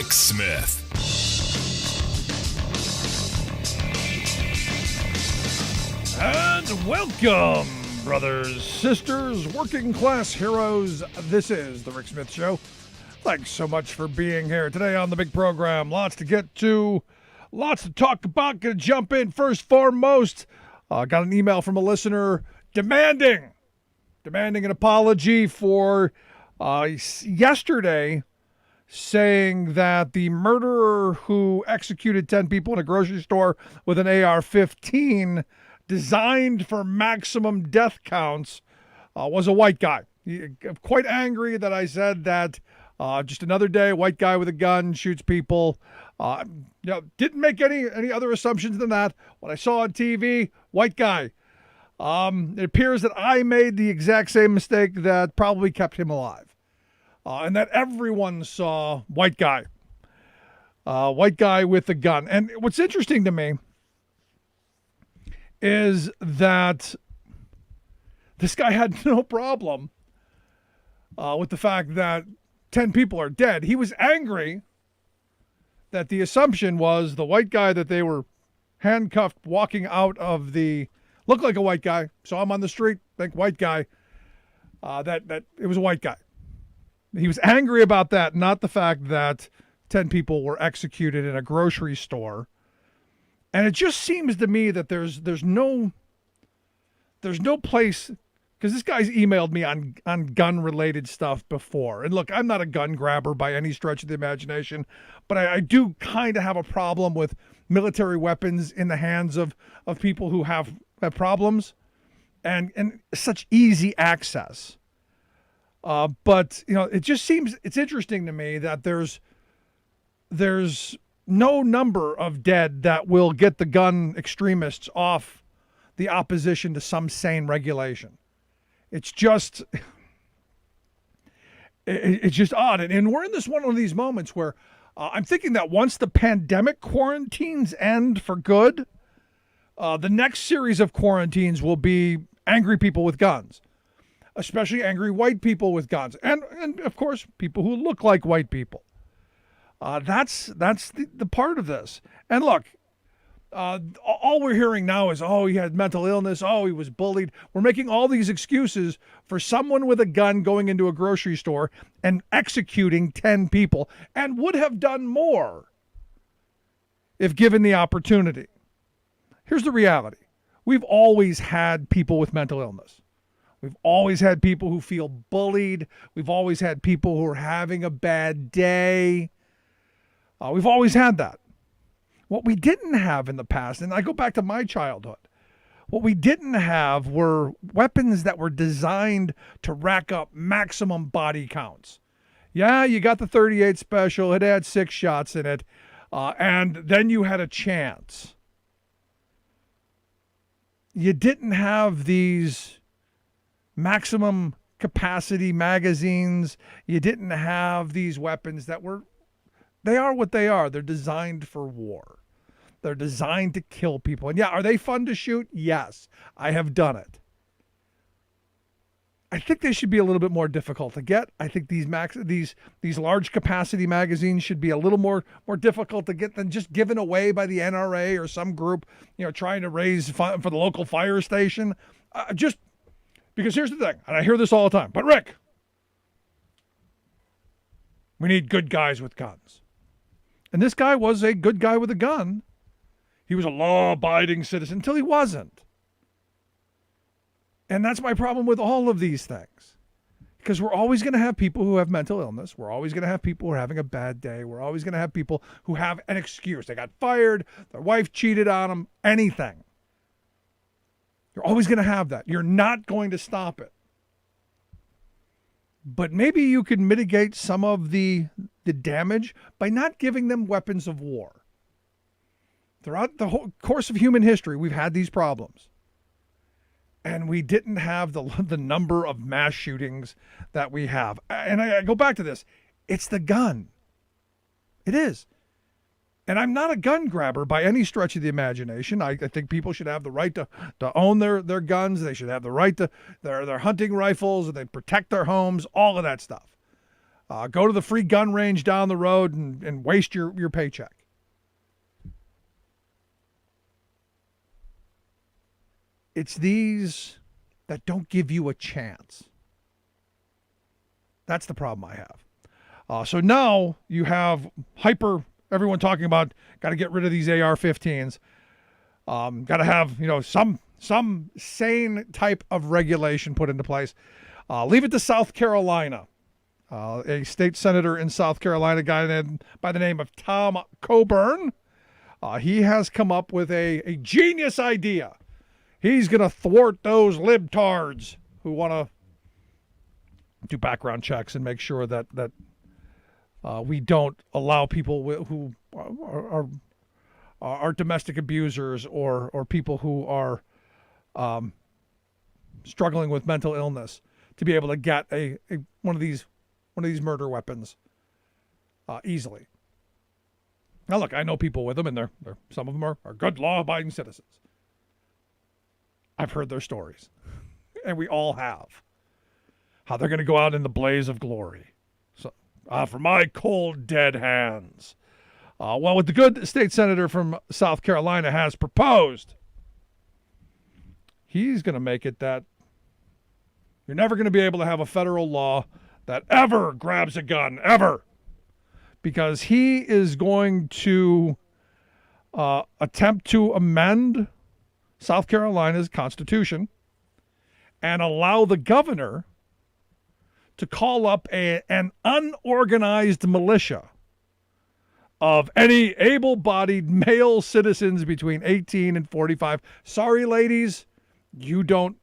Rick Smith. And welcome, brothers, sisters, working class heroes. This is the Rick Smith Show. Thanks so much for being here today on the big program. Lots to get to, lots to talk about. Gonna jump in first foremost. Got an email from a listener demanding an apology for yesterday, saying that the murderer who executed 10 people in a grocery store with an AR-15 designed for maximum death counts was a white guy. Quite angry that I said that just another day, white guy with a gun shoots people. Didn't make any other assumptions than that. What I saw on TV, white guy. It appears that I made the exact same mistake that probably kept him alive. And that everyone saw white guy. White guy with a gun. And what's interesting to me is that this guy had no problem with the fact that 10 people are dead. He was angry that the assumption was the white guy that they were handcuffed walking out of the, looked like a white guy, saw him on the street, think white guy, that it was a white guy. He was angry about that, not the fact that 10 people were executed in a grocery store. And it just seems to me that there's no place, because this guy's emailed me on gun-related stuff before. And look, I'm not a gun grabber by any stretch of the imagination, but I do kind of have a problem with military weapons in the hands of people who have problems and such easy access. But, it just seems, it's interesting to me that there's no number of dead that will get the gun extremists off the opposition to some sane regulation. It's just odd. And we're in one of these moments where I'm thinking that once the pandemic quarantines end for good, the next series of quarantines will be angry people with guns, especially angry white people with guns. And of course, people who look like white people. That's the part of this. And look, all we're hearing now is, oh, he had mental illness. Oh, he was bullied. We're making all these excuses for someone with a gun going into a grocery store and executing 10 people, and would have done more if given the opportunity. Here's the reality. We've always had people with mental illness. We've always had people who feel bullied. We've always had people who are having a bad day. We've always had that. What we didn't have in the past, and I go back to my childhood, what we didn't have were weapons that were designed to rack up maximum body counts. Yeah, you got the 38 special. It had 6 shots in it, and then you had a chance. You didn't have these maximum capacity magazines. You didn't have these weapons that were, they are what they are. They're designed for war. They're designed to kill people. And yeah, are they fun to shoot? Yes, I have done it. I think they should be a little bit more difficult to get. I think these large capacity magazines should be a little more difficult to get than just given away by the NRA or some group, trying to raise fund for the local fire station. Just because here's the thing, and I hear this all the time, but Rick, we need good guys with guns. And this guy was a good guy with a gun. He was a law-abiding citizen until he wasn't. And that's my problem with all of these things. Because we're always going to have people who have mental illness. We're always going to have people who are having a bad day. We're always going to have people who have an excuse. They got fired, their wife cheated on them, anything. You're always going to have that. You're not going to stop it. But maybe you could mitigate some of the damage by not giving them weapons of war. Throughout the whole course of human history, we've had these problems. And we didn't have the number of mass shootings that we have. And I go back to this. It's the gun. It is. And I'm not a gun grabber by any stretch of the imagination. I think people should have the right to own their guns. They should have the right to their hunting rifles, and they protect their homes, all of that stuff. Go to the free gun range down the road and waste your paycheck. It's these that don't give you a chance. That's the problem I have. So now you have everyone talking about got to get rid of these AR-15s. Got to have some sane type of regulation put into place. Leave it to South Carolina. A state senator in South Carolina, a guy by the name of Tom Coburn, he has come up with a genius idea. He's going to thwart those libtards who want to do background checks and make sure that we don't allow people who are domestic abusers or people who are struggling with mental illness to be able to get one of these murder weapons easily. Now, look, I know people with them, and some of them are good law-abiding citizens. I've heard their stories, and we all have. How they're going to go out in the blaze of glory. So, for my cold, dead hands. Well, what the good state senator from South Carolina has proposed, he's going to make it that you're never going to be able to have a federal law that ever grabs a gun, ever. Because he is going to attempt to amend South Carolina's constitution and allow the governor to call up an unorganized militia of any able-bodied male citizens between 18 and 45. Sorry, ladies, you don't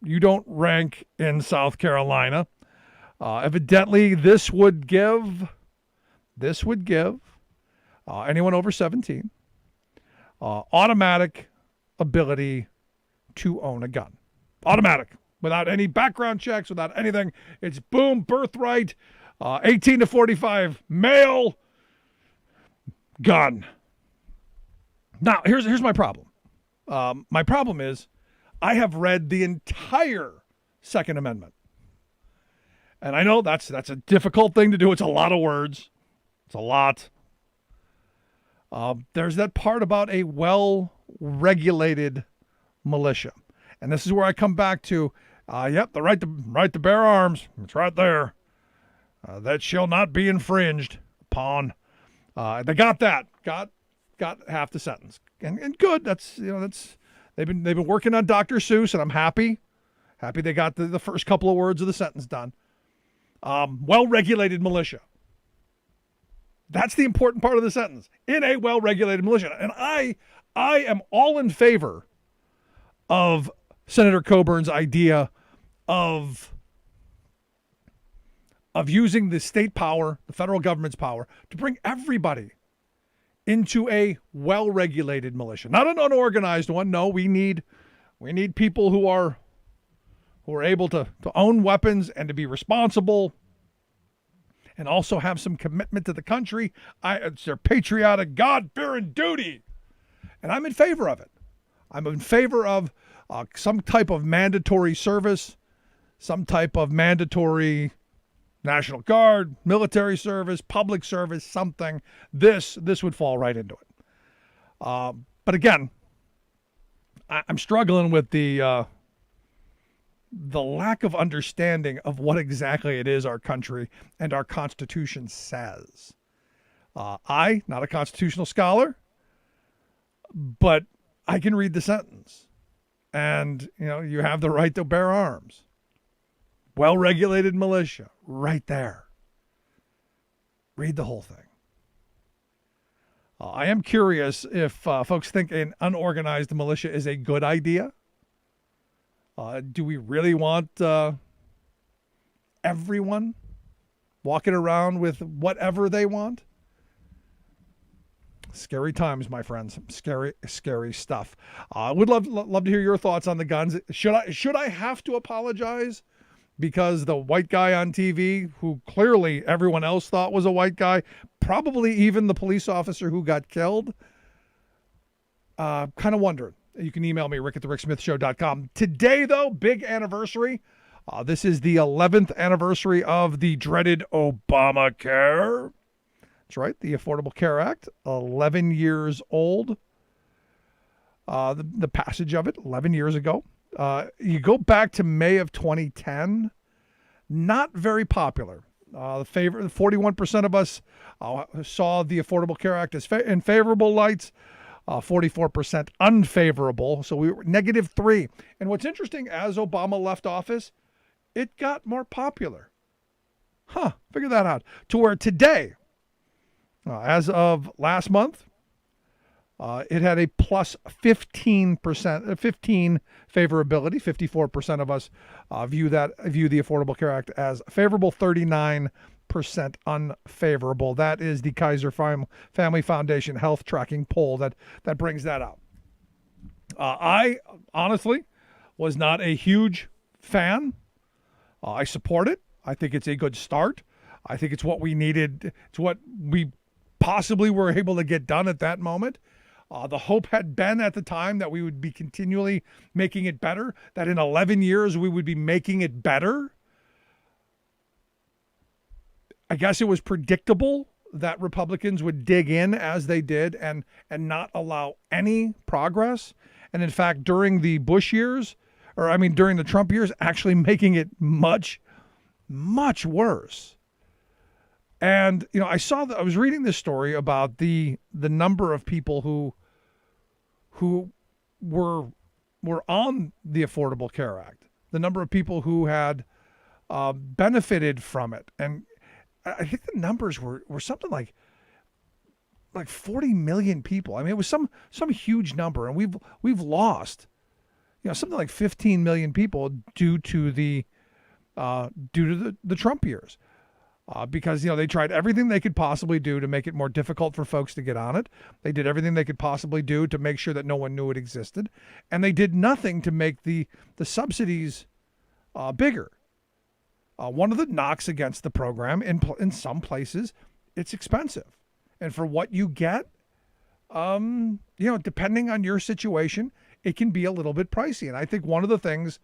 rank in South Carolina. Evidently, this would give anyone over 17 automatic ability to own a gun. Automatic. Without any background checks, without anything. It's boom, birthright, 18 to 45, male, gun. Now, here's my problem. My problem is I have read the entire Second Amendment. And I know that's a difficult thing to do. It's a lot of words. It's a lot. There's that part about a well-regulated militia. And this is where I come back to, the right to bear arms. It's right there. That shall not be infringed upon. They got that. Got half the sentence. And good. That's they've been working on Dr. Seuss, and I'm happy. Happy they got the first couple of words of the sentence done. Well-regulated militia. That's the important part of the sentence. In a well-regulated militia. And I am all in favor of Senator Coburn's idea of using the state power, the federal government's power, to bring everybody into a well-regulated militia. Not an unorganized one. No, we need people who are able to own weapons and to be responsible and also have some commitment to the country. It's their patriotic, God-fearing duty. And I'm in favor of it. I'm in favor of some type of mandatory service, some type of mandatory National Guard, military service, public service, something. This would fall right into it. But again, I'm struggling with the lack of understanding of what exactly it is our country and our Constitution says. I, not a constitutional scholar, but I can read the sentence. And, you have the right to bear arms. Well-regulated militia, right there. Read the whole thing. I am curious if folks think an unorganized militia is a good idea. Do we really want everyone walking around with whatever they want? Scary times, my friends. Scary, scary stuff. I would love to hear your thoughts on the guns. Should I have to apologize because the white guy on TV, who clearly everyone else thought was a white guy, probably even the police officer who got killed, kind of wondering. You can email me, rick@thericksmithshow.com. Today, though, big anniversary. This is the 11th anniversary of the dreaded Obamacare. That's right, the Affordable Care Act, 11 years old. The passage of it 11 years ago. You go back to May of 2010, not very popular. 41% of us saw the Affordable Care Act as in favorable lights, 44% unfavorable. So we were -3. And what's interesting, as Obama left office, it got more popular. Figure that out. To where today, as of last month, it had a plus 15%, 15 favorability. 54% of us view the Affordable Care Act as favorable, 39% unfavorable. That is the Kaiser Family Foundation health tracking poll that brings that out. I honestly was not a huge fan. I support it. I think it's a good start. I think it's what we needed. It's what we possibly were able to get done at that moment. The hope had been at the time that we would be continually making it better, that in 11 years we would be making it better. I guess it was predictable that Republicans would dig in as they did and not allow any progress. And in fact, during the Bush years, during the Trump years, actually making it much, much worse. And, I was reading this story about the number of people who were on the Affordable Care Act, the number of people who had benefited from it. And I think the numbers were something like 40 million people. It was some huge number, and we've lost, something like 15 million people due to the Trump years. Because, they tried everything they could possibly do to make it more difficult for folks to get on it. They did everything they could possibly do to make sure that no one knew it existed. And they did nothing to make the subsidies bigger. One of the knocks against the program, in some places, it's expensive. And for what you get, depending on your situation, it can be a little bit pricey. And I think one of the things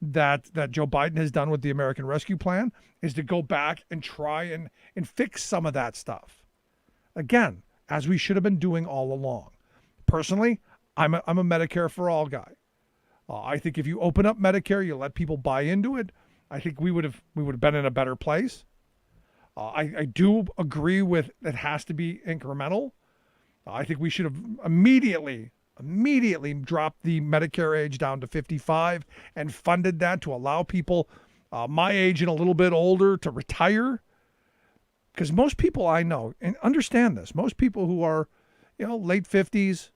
that Joe Biden has done with the American Rescue Plan is to go back and try and fix some of that stuff. Again, as we should have been doing all along. Personally, I'm a Medicare for all guy. I think if you open up Medicare, you let people buy into it, I think we would have been in a better place. I do agree with it has to be incremental. I think we should have immediately dropped the Medicare age down to 55 and funded that to allow people my age and a little bit older to retire. Because most people I know, and understand this, most people who are, late 50s,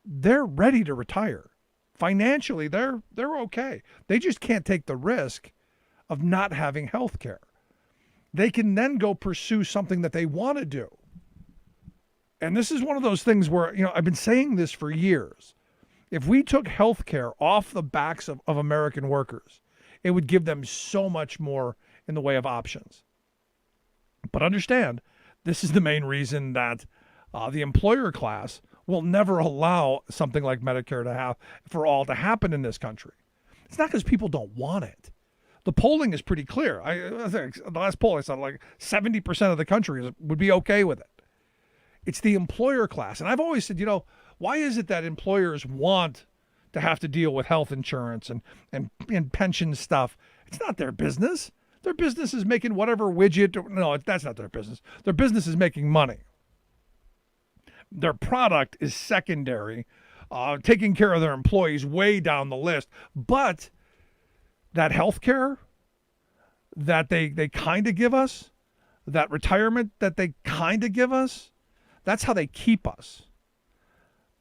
they're ready to retire. Financially, they're okay. They just can't take the risk of not having health care. They can then go pursue something that they want to do. And this is one of those things where, I've been saying this for years. If we took health care off the backs of American workers, it would give them so much more in the way of options. But understand, this is the main reason that the employer class will never allow something like Medicare to happen in this country. It's not because people don't want it. The polling is pretty clear. I think the last poll I saw, 70% of the country would be okay with it. It's the employer class. And I've always said, why is it that employers want to have to deal with health insurance and pension stuff? It's not their business. Their business is making whatever widget. No, that's not their business. Their business is making money. Their product is secondary, taking care of their employees way down the list. But that health care that they kind of give us, that retirement that they kind of give us, that's how they keep us.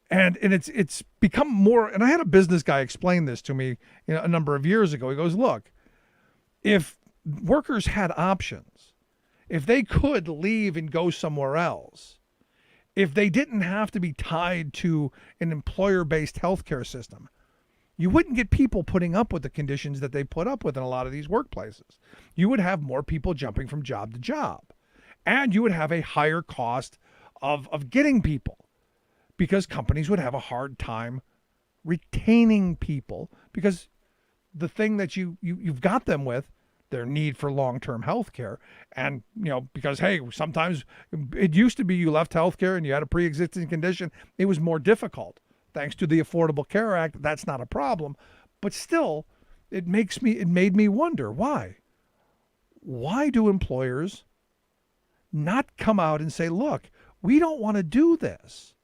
And it's become more, and I had a business guy explain this to me a number of years ago. He goes, look, if workers had options, if they could leave and go somewhere else, if they didn't have to be tied to an employer-based healthcare system, you wouldn't get people putting up with the conditions that they put up with in a lot of these workplaces. You would have more people jumping from job to job, and you would have a higher cost of getting people, because companies would have a hard time retaining people, because the thing that you've got them with, their need for long-term health care. And, because, hey, sometimes it used to be you left health care and you had a pre-existing condition, it was more difficult. Thanks to the Affordable Care Act, that's not a problem. But still, it made me wonder, why? Why do employers not come out and say, look, we don't want to do this.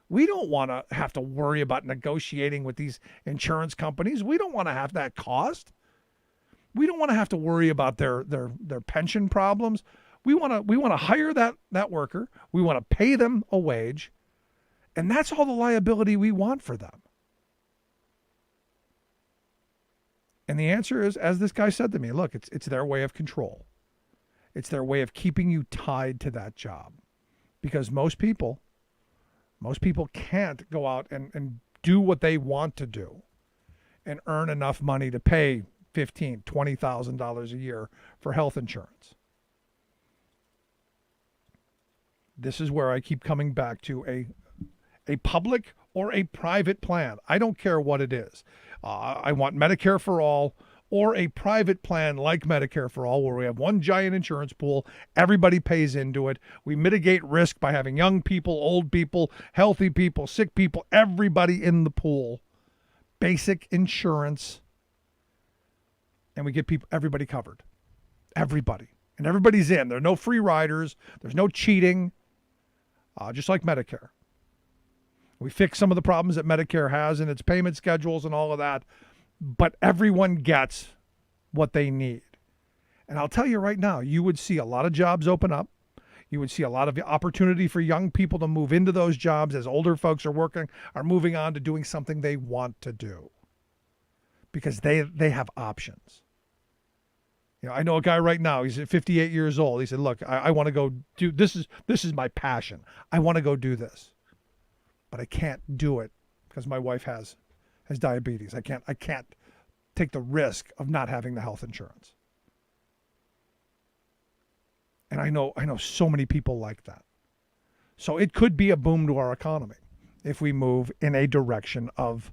We don't want to have to worry about negotiating with these insurance companies. We don't want to have that cost. We don't want to have to worry about their pension problems. We want to hire that worker. We want to pay them a wage. And that's all the liability we want for them. And the answer is, as this guy said to me, look, it's their way of control. It's their way of keeping you tied to that job. Because most people can't go out and do what they want to do and earn enough money to pay $15,000, $20,000 a year for health insurance. This is where I keep coming back to a public or a private plan. I don't care what it is. I want Medicare for all, or a private plan like Medicare for all, where we have one giant insurance pool, everybody pays into it. We mitigate risk by having young people, old people, healthy people, sick people, everybody in the pool. Basic insurance. And we get everybody covered. Everybody. And everybody's in. There are no free riders. There's no cheating. Just like Medicare. We fix some of the problems that Medicare has in its payment schedules and all of that. But everyone gets what they need. And I'll tell you right now, you would see a lot of jobs open up. You would see a lot of opportunity for young people to move into those jobs as older folks are moving on to doing something they want to do. Because they have options. I know a guy right now, he's 58 years old. He said, look, I want to go do, this is my passion. I want to go do this. But I can't do it because my wife has diabetes. I can't take the risk of not having the health insurance. And I know so many people like that. So it could be a boom to our economy if we move in a direction of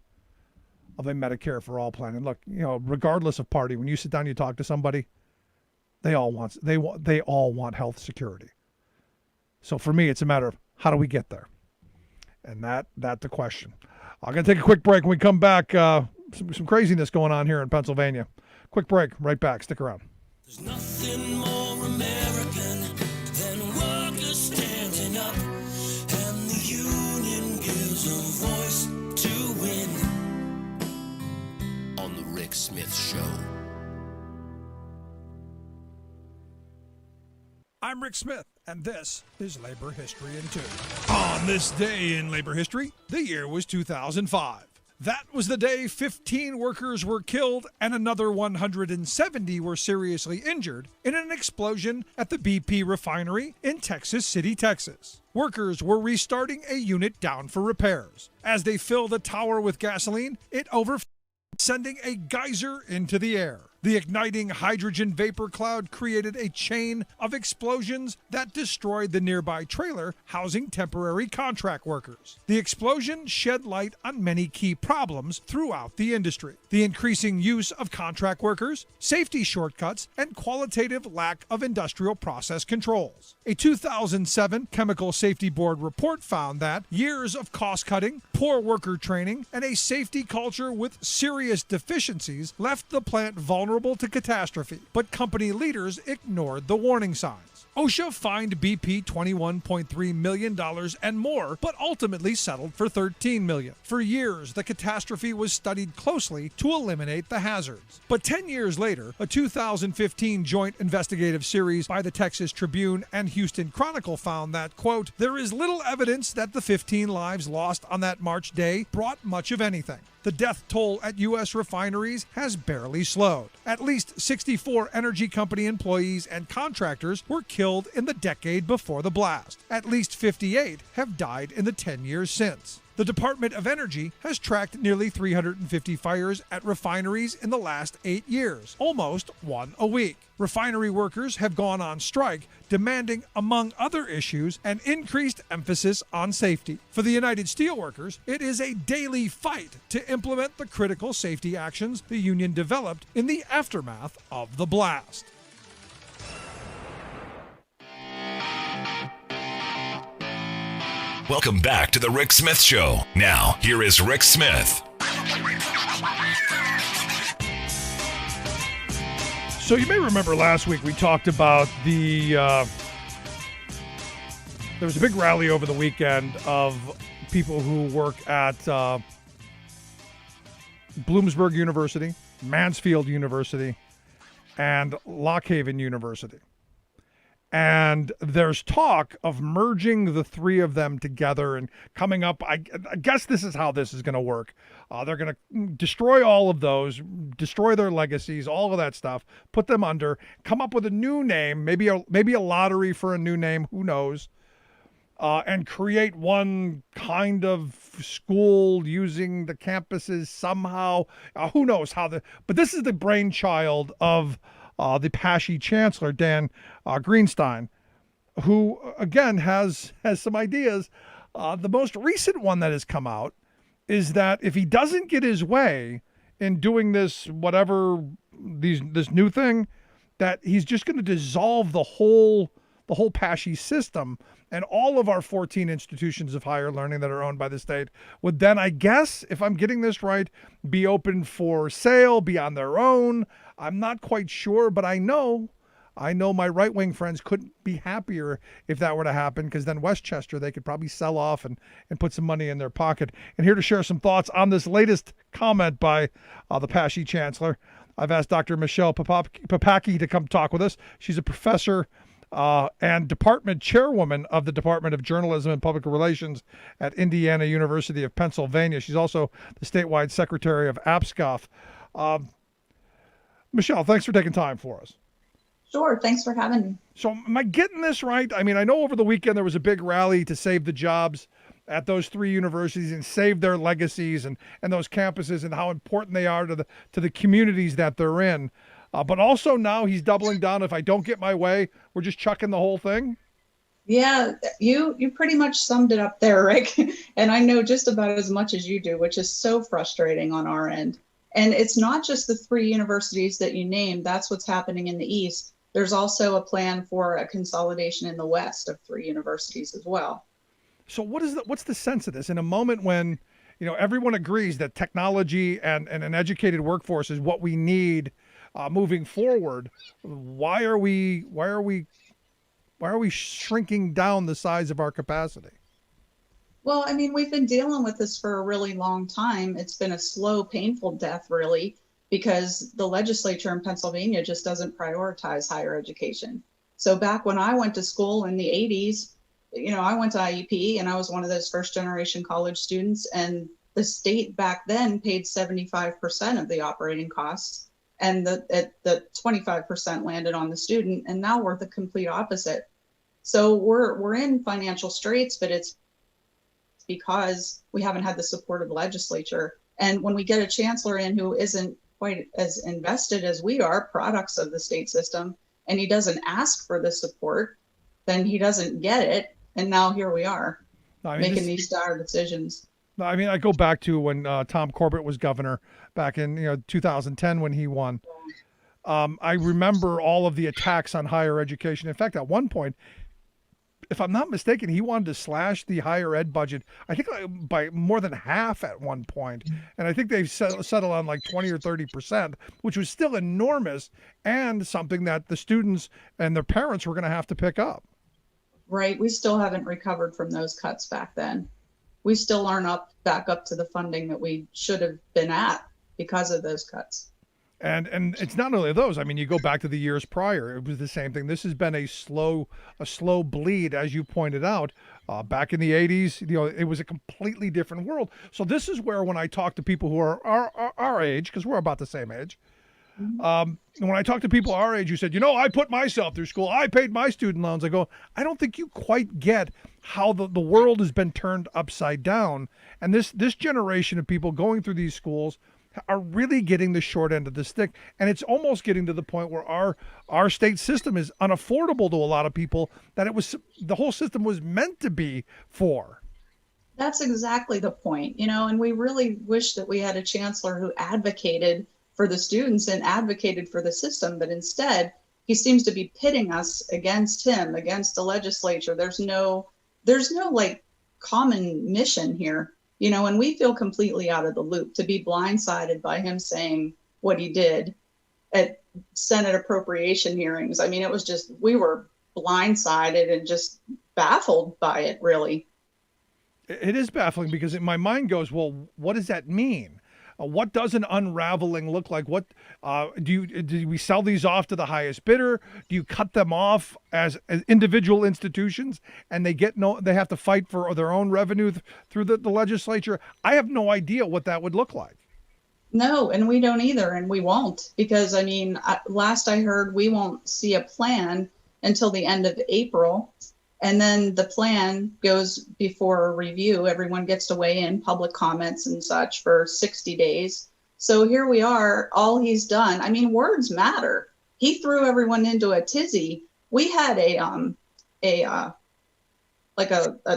a Medicare for all plan. And look, regardless of party, when you sit down, you talk to somebody, they all want health security. So for me, it's a matter of how do we get there? And that's the question. I'm going to take a quick break. When we come back, some craziness going on here in Pennsylvania. Quick break, right back. Stick around. There's nothing more American than workers standing up, and the union gives a voice to win. On the Rick Smith Show. I'm Rick Smith, and this is Labor History in 2. On this day in labor history, the year was 2005. That was the day 15 workers were killed and another 170 were seriously injured in an explosion at the BP refinery in Texas City, Texas. Workers were restarting a unit down for repairs. As they filled a tower with gasoline, it overflowed, sending a geyser into the air. The igniting hydrogen vapor cloud created a chain of explosions that destroyed the nearby trailer housing temporary contract workers. The explosion shed light on many key problems throughout the industry: the increasing use of contract workers, safety shortcuts, and qualitative lack of industrial process controls. A 2007 Chemical Safety Board report found that years of cost-cutting, poor worker training, and a safety culture with serious deficiencies left the plant vulnerable to catastrophe, but company leaders ignored the warning signs. OSHA fined BP $21.3 million and more, but ultimately settled for $13 million. For years, the catastrophe was studied closely to eliminate the hazards. But 10 years later, a 2015 joint investigative series by the Texas Tribune and Houston Chronicle found that, quote, there is little evidence that the 15 lives lost on that March day brought much of anything. The death toll at U.S. refineries has barely slowed. At least 64 energy company employees and contractors were killed in the decade before the blast. At least 58 have died in the 10 years since. The Department of Energy has tracked nearly 350 fires at refineries in the last 8 years, almost one a week. Refinery workers have gone on strike, demanding, among other issues, an increased emphasis on safety. For the United Steelworkers, it is a daily fight to implement the critical safety actions the union developed in the aftermath of the blast. Welcome back to The Rick Smith Show. Now, here is Rick Smith. So you may remember last week we talked about there was a big rally over the weekend of people who work at Bloomsburg University, Mansfield University, and Lockhaven University. And there's talk of merging the three of them together and coming up. I guess this is how this is going to work. They're going to destroy all of those, destroy their legacies, all of that stuff, put them under, come up with a new name, maybe a lottery for a new name, who knows, and create one kind of school using the campuses somehow. Who knows how but this is the brainchild of the Papakie Chancellor, Dan Greenstein, who, again, has some ideas. The most recent one that has come out is that if he doesn't get his way in doing this, this new thing, that he's just going to dissolve the whole Papakie system, and all of our 14 institutions of higher learning that are owned by the state would then, I guess, if I'm getting this right, be open for sale, be on their own. I'm not quite sure, but I know my right-wing friends couldn't be happier if that were to happen, because then Westchester, they could probably sell off and put some money in their pocket. And here to share some thoughts on this latest comment by the Papakie Chancellor, I've asked Dr. Michele Papakie to come talk with us. She's a professor and department chairwoman of the Department of Journalism and Public Relations at Indiana University of Pennsylvania. She's also the statewide secretary of APSCOF. Michele, thanks for taking time for us. Sure. Thanks for having me. So am I getting this right? I mean, I know over the weekend there was a big rally to save the jobs at those three universities and save their legacies and those campuses and how important they are to the communities that they're in. But also now he's doubling down. If I don't get my way, we're just chucking the whole thing. Yeah, you pretty much summed it up there, Rick. And I know just about as much as you do, which is so frustrating on our end. And it's not just the three universities that you named. That's what's happening in the East. There's also a plan for a consolidation in the West of three universities as well. So what's the sense of this in a moment when, everyone agrees that technology and an educated workforce is what we need moving forward? Why are we shrinking down the size of our capacity? Well, I mean, we've been dealing with this for a really long time. It's been a slow, painful death, really, because the legislature in Pennsylvania just doesn't prioritize higher education. So back when I went to school in the 80s, I went to IUP and I was one of those first generation college students, and the state back then paid 75% of the operating costs, and the 25% landed on the student. And now we're the complete opposite. So we're in financial straits, but it's because we haven't had the support of the legislature. And when we get a chancellor in who isn't quite as invested as we are, products of the state system, and he doesn't ask for the support, then he doesn't get it. And now here we are making these dire decisions. I mean, I go back to when Tom Corbett was governor back in 2010 when he won. I remember all of the attacks on higher education. In fact, at one point, if I'm not mistaken, he wanted to slash the higher ed budget, I think by more than half at one point. And I think they've settled on like 20 or 30%, which was still enormous and something that the students and their parents were going to have to pick up. Right. We still haven't recovered from those cuts back then. We still aren't back up to the funding that we should have been at because of those cuts. And it's not only those. I mean, you go back to the years prior, it was the same thing. This has been a slow bleed, as you pointed out. Back in the 80s, it was a completely different world. So this is where, when I talk to people who are our age, because we're about the same age, When I talk to people our age who said, I put myself through school, I paid my student loans, I go, I don't think you quite get how the world has been turned upside down. And this generation of people going through these schools are really getting the short end of the stick. And it's almost getting to the point where our state system is unaffordable to a lot of people that the whole system was meant to be for. That's exactly the point, and we really wish that we had a chancellor who advocated for the students and advocated for the system, but instead he seems to be pitting us against him, against the legislature. There's no like common mission here, and we feel completely out of the loop to be blindsided by him saying what he did at Senate appropriation hearings. I mean, it was just, we were blindsided and just baffled by it, really. It is baffling because my mind goes, well, what does that mean? What does an unraveling look like? What do we sell these off to the highest bidder? Do you cut them off as individual institutions and they have to fight for their own revenue through the legislature? I have no idea what that would look like. No, and we don't either, and we won't, because last I heard, we won't see a plan until the end of April. And then the plan goes before a review. Everyone gets to weigh in, public comments and such, for 60 days. So here we are, all he's done. I mean, words matter. He threw everyone into a tizzy. We had a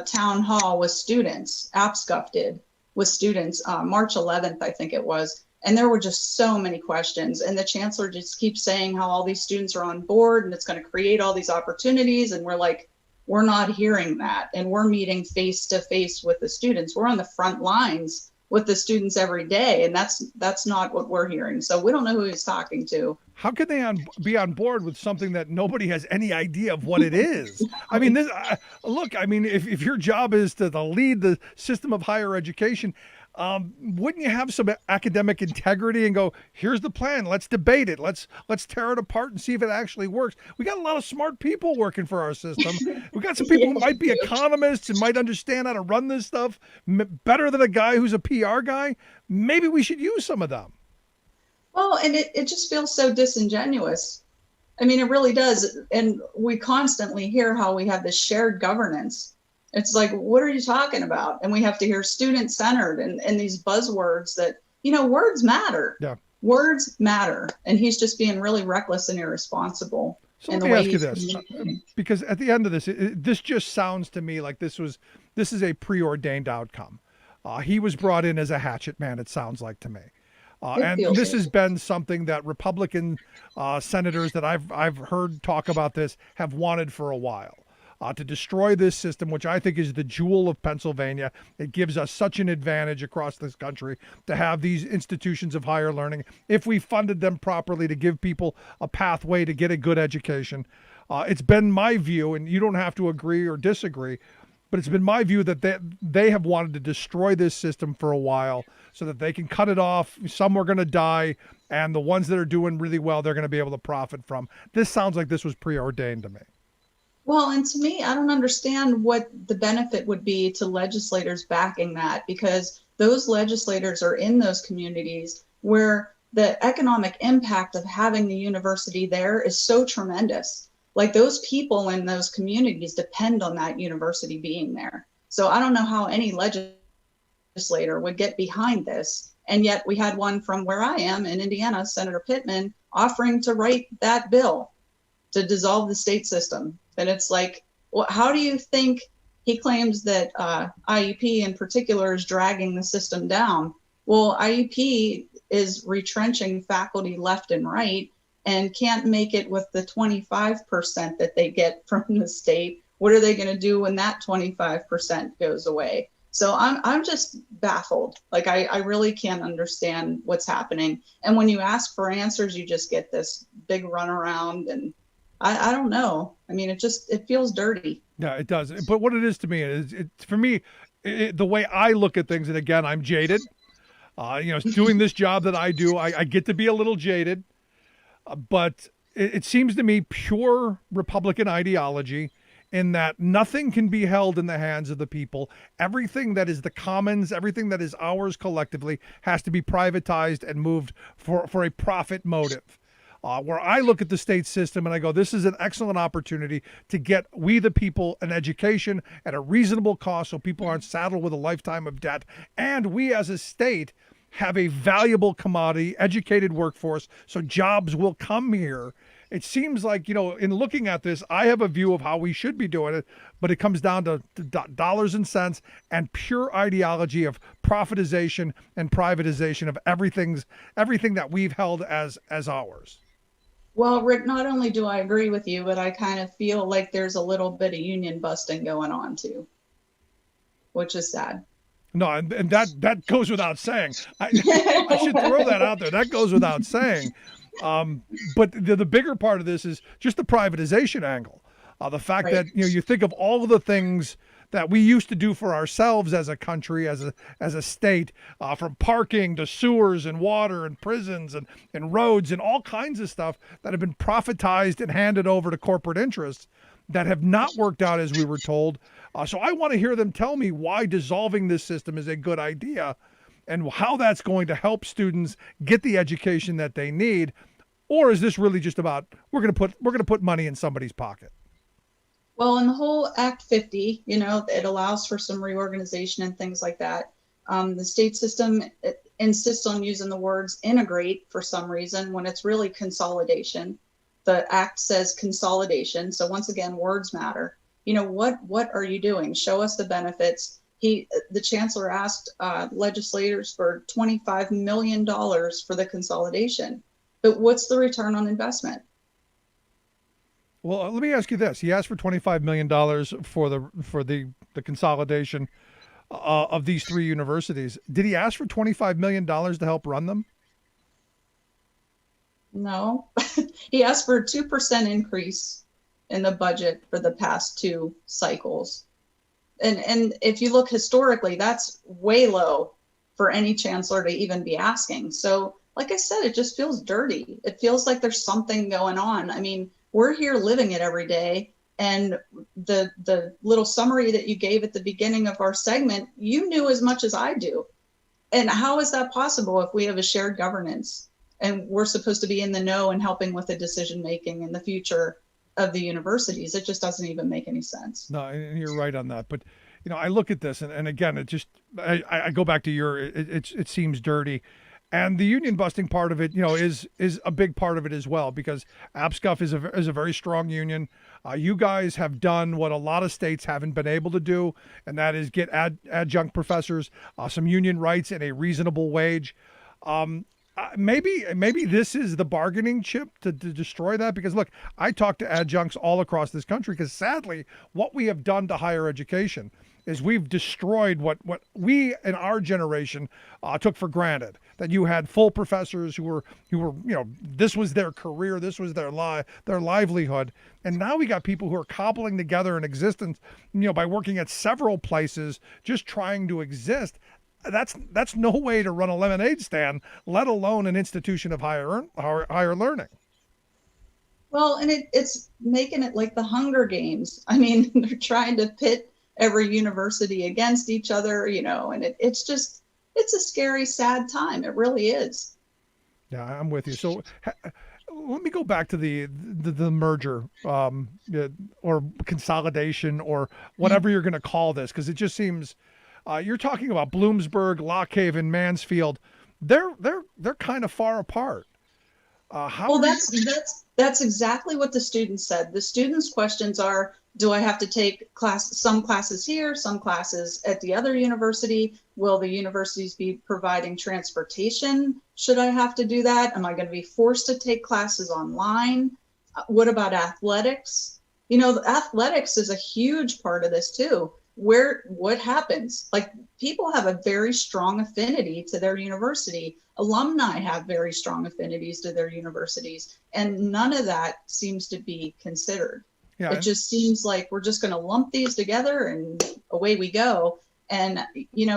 town hall with students, AppScuff did, with students, March 11th, I think it was. And there were just so many questions. And the chancellor just keeps saying how all these students are on board and it's going to create all these opportunities. And we're like, we're not hearing that. And we're meeting face to face with the students. We're on the front lines with the students every day. And that's not what we're hearing. So we don't know who he's talking to. How can they be on board with something that nobody has any idea of what it is? I mean, if your job is to lead the system of higher education, wouldn't you have some academic integrity and go, here's the plan, let's debate it, let's tear it apart and see if it actually works? We got a lot of smart people working for our system. We got some people who might be economists and might understand how to run this stuff better than a guy who's a PR guy. Maybe we should use some of them. Well, and it just feels so disingenuous. I mean, it really does. And we constantly hear how we have this shared governance. It's like, what are you talking about? And we have to hear student-centered and these buzzwords that, words matter. Yeah. Words matter. And he's just being really reckless and irresponsible. So let me ask you this, because at the end of this, this just sounds to me like this is a preordained outcome. He was brought in as a hatchet man, it sounds like to me. And this has been something that Republican senators that I've heard talk about this have wanted for a while. To destroy this system, which I think is the jewel of Pennsylvania. It gives us such an advantage across this country to have these institutions of higher learning if we funded them properly to give people a pathway to get a good education. It's been my view, and you don't have to agree or disagree, but it's been my view that they have wanted to destroy this system for a while so that they can cut it off. Some are going to die, and the ones that are doing really well, they're going to be able to profit from. This sounds like this was preordained to me. Well, and to me, I don't understand what the benefit would be to legislators backing that, because those legislators are in those communities where the economic impact of having the university there is so tremendous. Like, those people in those communities depend on that university being there. So I don't know how any legislator would get behind this. And yet we had one from where I am in Indiana, Senator Pittman, offering to write that bill to dissolve the state system. And it's like, well, how do you think he claims that IEP in particular is dragging the system down? Well, IEP is retrenching faculty left and right and can't make it with the 25% that they get from the state. What are they going to do when that 25% goes away? So I'm just baffled. Like, I really can't understand what's happening. And when you ask for answers, you just get this big runaround, and I don't know. I mean, it feels dirty. Yeah, it does. But what it is to me is, for me, the way I look at things, and again, I'm jaded. Doing this job that I do, I get to be a little jaded. But it seems to me pure Republican ideology in that nothing can be held in the hands of the people. Everything that is the commons, everything that is ours collectively, has to be privatized and moved for a profit motive. Where I look at the state system and I go, this is an excellent opportunity to get we the people an education at a reasonable cost so people aren't saddled with a lifetime of debt. And we as a state have a valuable commodity, educated workforce, so jobs will come here. It seems like, in looking at this, I have a view of how we should be doing it, but it comes down to dollars and cents and pure ideology of profitization and privatization of everything that we've held as ours. Well, Rick, not only do I agree with you, but I kind of feel like there's a little bit of union busting going on too, which is sad. No, and that goes without saying. I should throw that out there. That goes without saying. But the bigger part of this is just the privatization angle. The fact that you think of all of the things that we used to do for ourselves as a country, as a state, from parking to sewers and water and prisons and roads and all kinds of stuff that have been privatized and handed over to corporate interests that have not worked out as we were told. So I want to hear them tell me why dissolving this system is a good idea and how that's going to help students get the education that they need. Or is this really just about we're going to put money in somebody's pocket? Well, in the whole Act 50, it allows for some reorganization and things like that. The state system insists on using the words integrate for some reason when it's really consolidation. The Act says consolidation. So once again, words matter. What are you doing? Show us the benefits. The chancellor asked legislators for $25 million for the consolidation. But what's the return on investment? Well, let me ask you this. He asked for $25 million for the consolidation of these three universities. Did he ask for $25 million to help run them? No. He asked for a 2% increase in the budget for the past two cycles. And if you look historically, that's way low for any chancellor to even be asking. So, like I said, it just feels dirty. It feels like there's something going on. I mean, we're here living it every day. And the little summary that you gave at the beginning of our segment, you knew as much as I do. And how is that possible if we have a shared governance and we're supposed to be in the know and helping with the decision making in the future of the universities? It just doesn't even make any sense. No, and you're right on that. But, I look at this and again, it just, I go back to it seems dirty. And the union busting part of it, is a big part of it as well, because APSCUF is a very strong union. You guys have done what a lot of states haven't been able to do, and that is get adjunct professors some union rights and a reasonable wage. Maybe this is the bargaining chip to destroy that, because look, I talk to adjuncts all across this country, because sadly, what we have done to higher education is we've destroyed what we in our generation took for granted. That you had full professors who were this was their career, this was their livelihood, and now we got people who are cobbling together an existence, by working at several places, just trying to exist. That's no way to run a lemonade stand, let alone an institution of higher learning. Well, and it's making it like the Hunger Games. I mean, they're trying to pit every university against each other, and it's a scary, sad time. It really is. Yeah, I'm with you. So let me go back to the merger or consolidation or whatever you're going to call this, because it just seems you're talking about Bloomsburg, Lock Haven, Mansfield. They're kind of far apart. That's exactly what the students said. The students' questions are, do I have to take some classes here, some classes at the other university? Will the universities be providing transportation? Should I have to do that? Am I going to be forced to take classes online? What about athletics? Athletics is a huge part of this too. What happens? Like, people have a very strong affinity to their university. Alumni have very strong affinities to their universities, and none of that seems to be considered. Yeah, it just seems like we're just going to lump these together and away we go. And,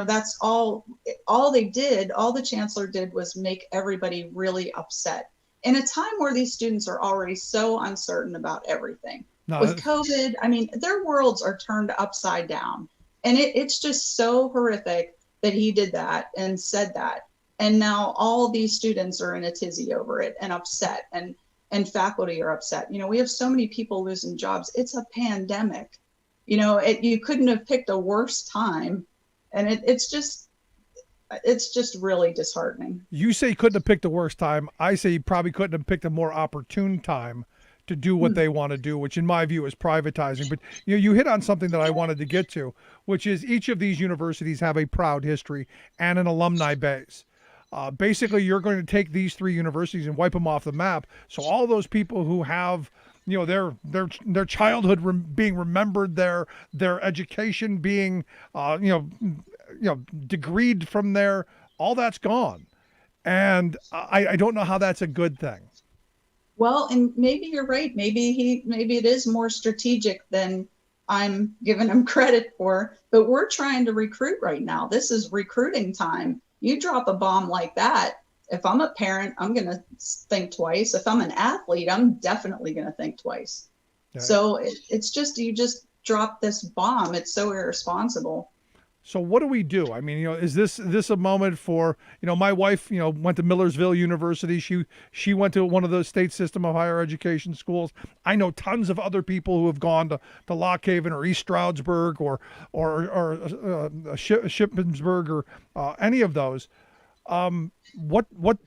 that's all the chancellor did was make everybody really upset in a time where these students are already so uncertain about everything. No, With COVID, I mean, their worlds are turned upside down. And it's just so horrific that he did that and said that. And now all these students are in a tizzy over it and upset, and faculty are upset. You know, we have so many people losing jobs. It's a pandemic. You know, you couldn't have picked a worse time. And it's just really disheartening. You say you couldn't have picked a worse time. I say you probably couldn't have picked a more opportune time to do what they want to do, which in my view is privatizing. But you hit on something that I wanted to get to, which is each of these universities have a proud history and an alumni base. Basically, you're going to take these three universities and wipe them off the map. So all those people who have, their childhood being remembered, their education being, degreed from there, all that's gone. And I don't know how that's a good thing. Well, and maybe you're right. Maybe it is more strategic than I'm giving him credit for, but we're trying to recruit right now. This is recruiting time. You drop a bomb like that, if I'm a parent, I'm going to think twice. If I'm an athlete, I'm definitely going to think twice. Yeah. So it's just, you just drop this bomb. It's so irresponsible. So what do we do? I mean, is this a moment for, my wife, went to Millersville University. She went to one of the state system of higher education schools. I know tons of other people who have gone to Lock Haven or East Stroudsburg or Shippensburg or any of those. What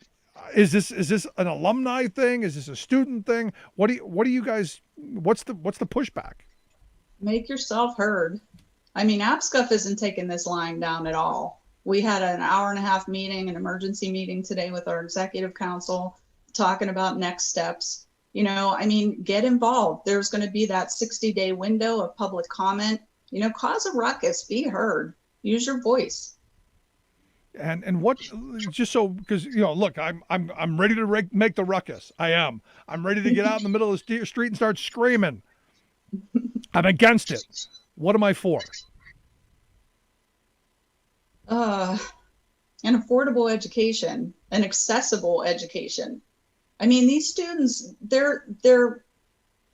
is this? Is this an alumni thing? Is this a student thing? What do you guys? What's the pushback? Make yourself heard. I mean, APSCUF isn't taking this lying down at all. We had an hour-and-a-half meeting, an emergency meeting today with our executive council, talking about next steps. Get involved. There's going to be that 60-day window of public comment. Cause a ruckus, be heard, use your voice. And what, just so, because, look, I'm ready to make the ruckus. I am. I'm ready to get out in the middle of the street and start screaming. I'm against it. What am I for? An affordable education, an accessible education. I mean, these students, they're,